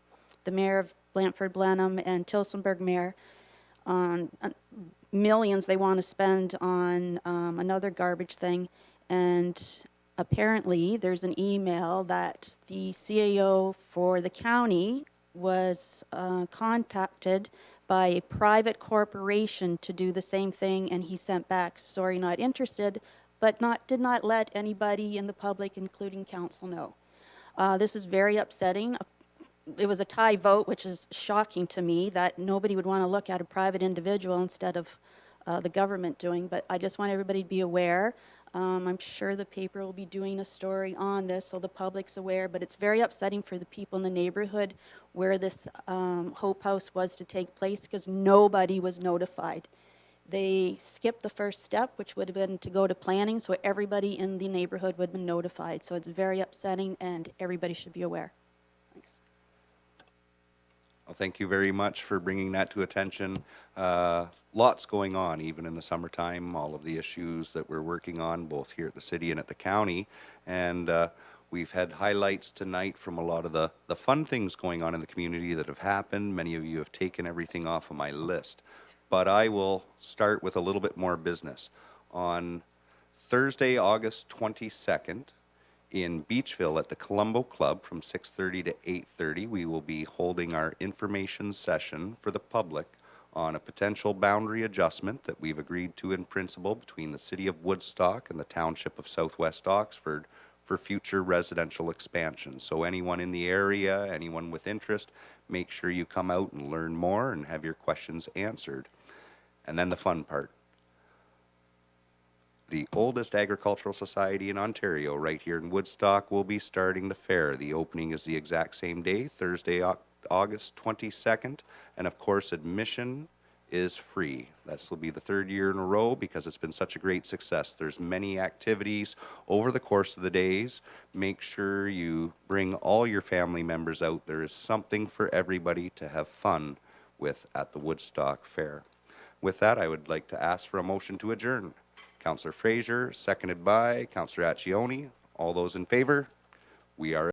mayor of Blanford Blenheim and Tilsonburg mayor, on millions they want to spend on another garbage thing. And apparently there's an email that the CAO for the county was contacted by a private corporation to do the same thing, and he sent back, sorry, not interested, but did not let anybody in the public, including council, know. This is very upsetting. It was a tie vote, which is shocking to me that nobody would want to look at a private individual instead of the government doing, but I just want everybody to be aware. I'm sure the paper will be doing a story on this so the public's aware, but it's very upsetting for the people in the neighborhood where this Hope House was to take place because nobody was notified. They skipped the first step, which would have been to go to planning, so everybody in the neighborhood would have been notified. So it's very upsetting, and everybody should be aware. Thanks. Well, thank you very much for bringing that to attention. Lots going on, even in the summertime, all of the issues that we're working on, both here at the city and at the county. And we've had highlights tonight from a lot of the fun things going on in the community that have happened. Many of you have taken everything off of my list. But I will start with a little bit more business. On Thursday, August 22nd, in Beachville at the Colombo Club from 6:30 to 8:30, we will be holding our information session for the public on a potential boundary adjustment that we've agreed to in principle between the City of Woodstock and the Township of Southwest Oxford for future residential expansion. So anyone in the area, anyone with interest, make sure you come out and learn more and have your questions answered. And then the fun part. The oldest agricultural society in Ontario, right here in Woodstock, will be starting the fair. The opening is the exact same day, Thursday, August 22nd, and of course admission is free. This will be the 3rd year in a row because it's been such a great success. There's many activities over the course of the days. Make sure you bring all your family members out. There is something for everybody to have fun with at the Woodstock Fair. With that, I would like to ask for a motion to adjourn. Councillor Fraser, seconded by Councillor Accioni. All those in favor? We are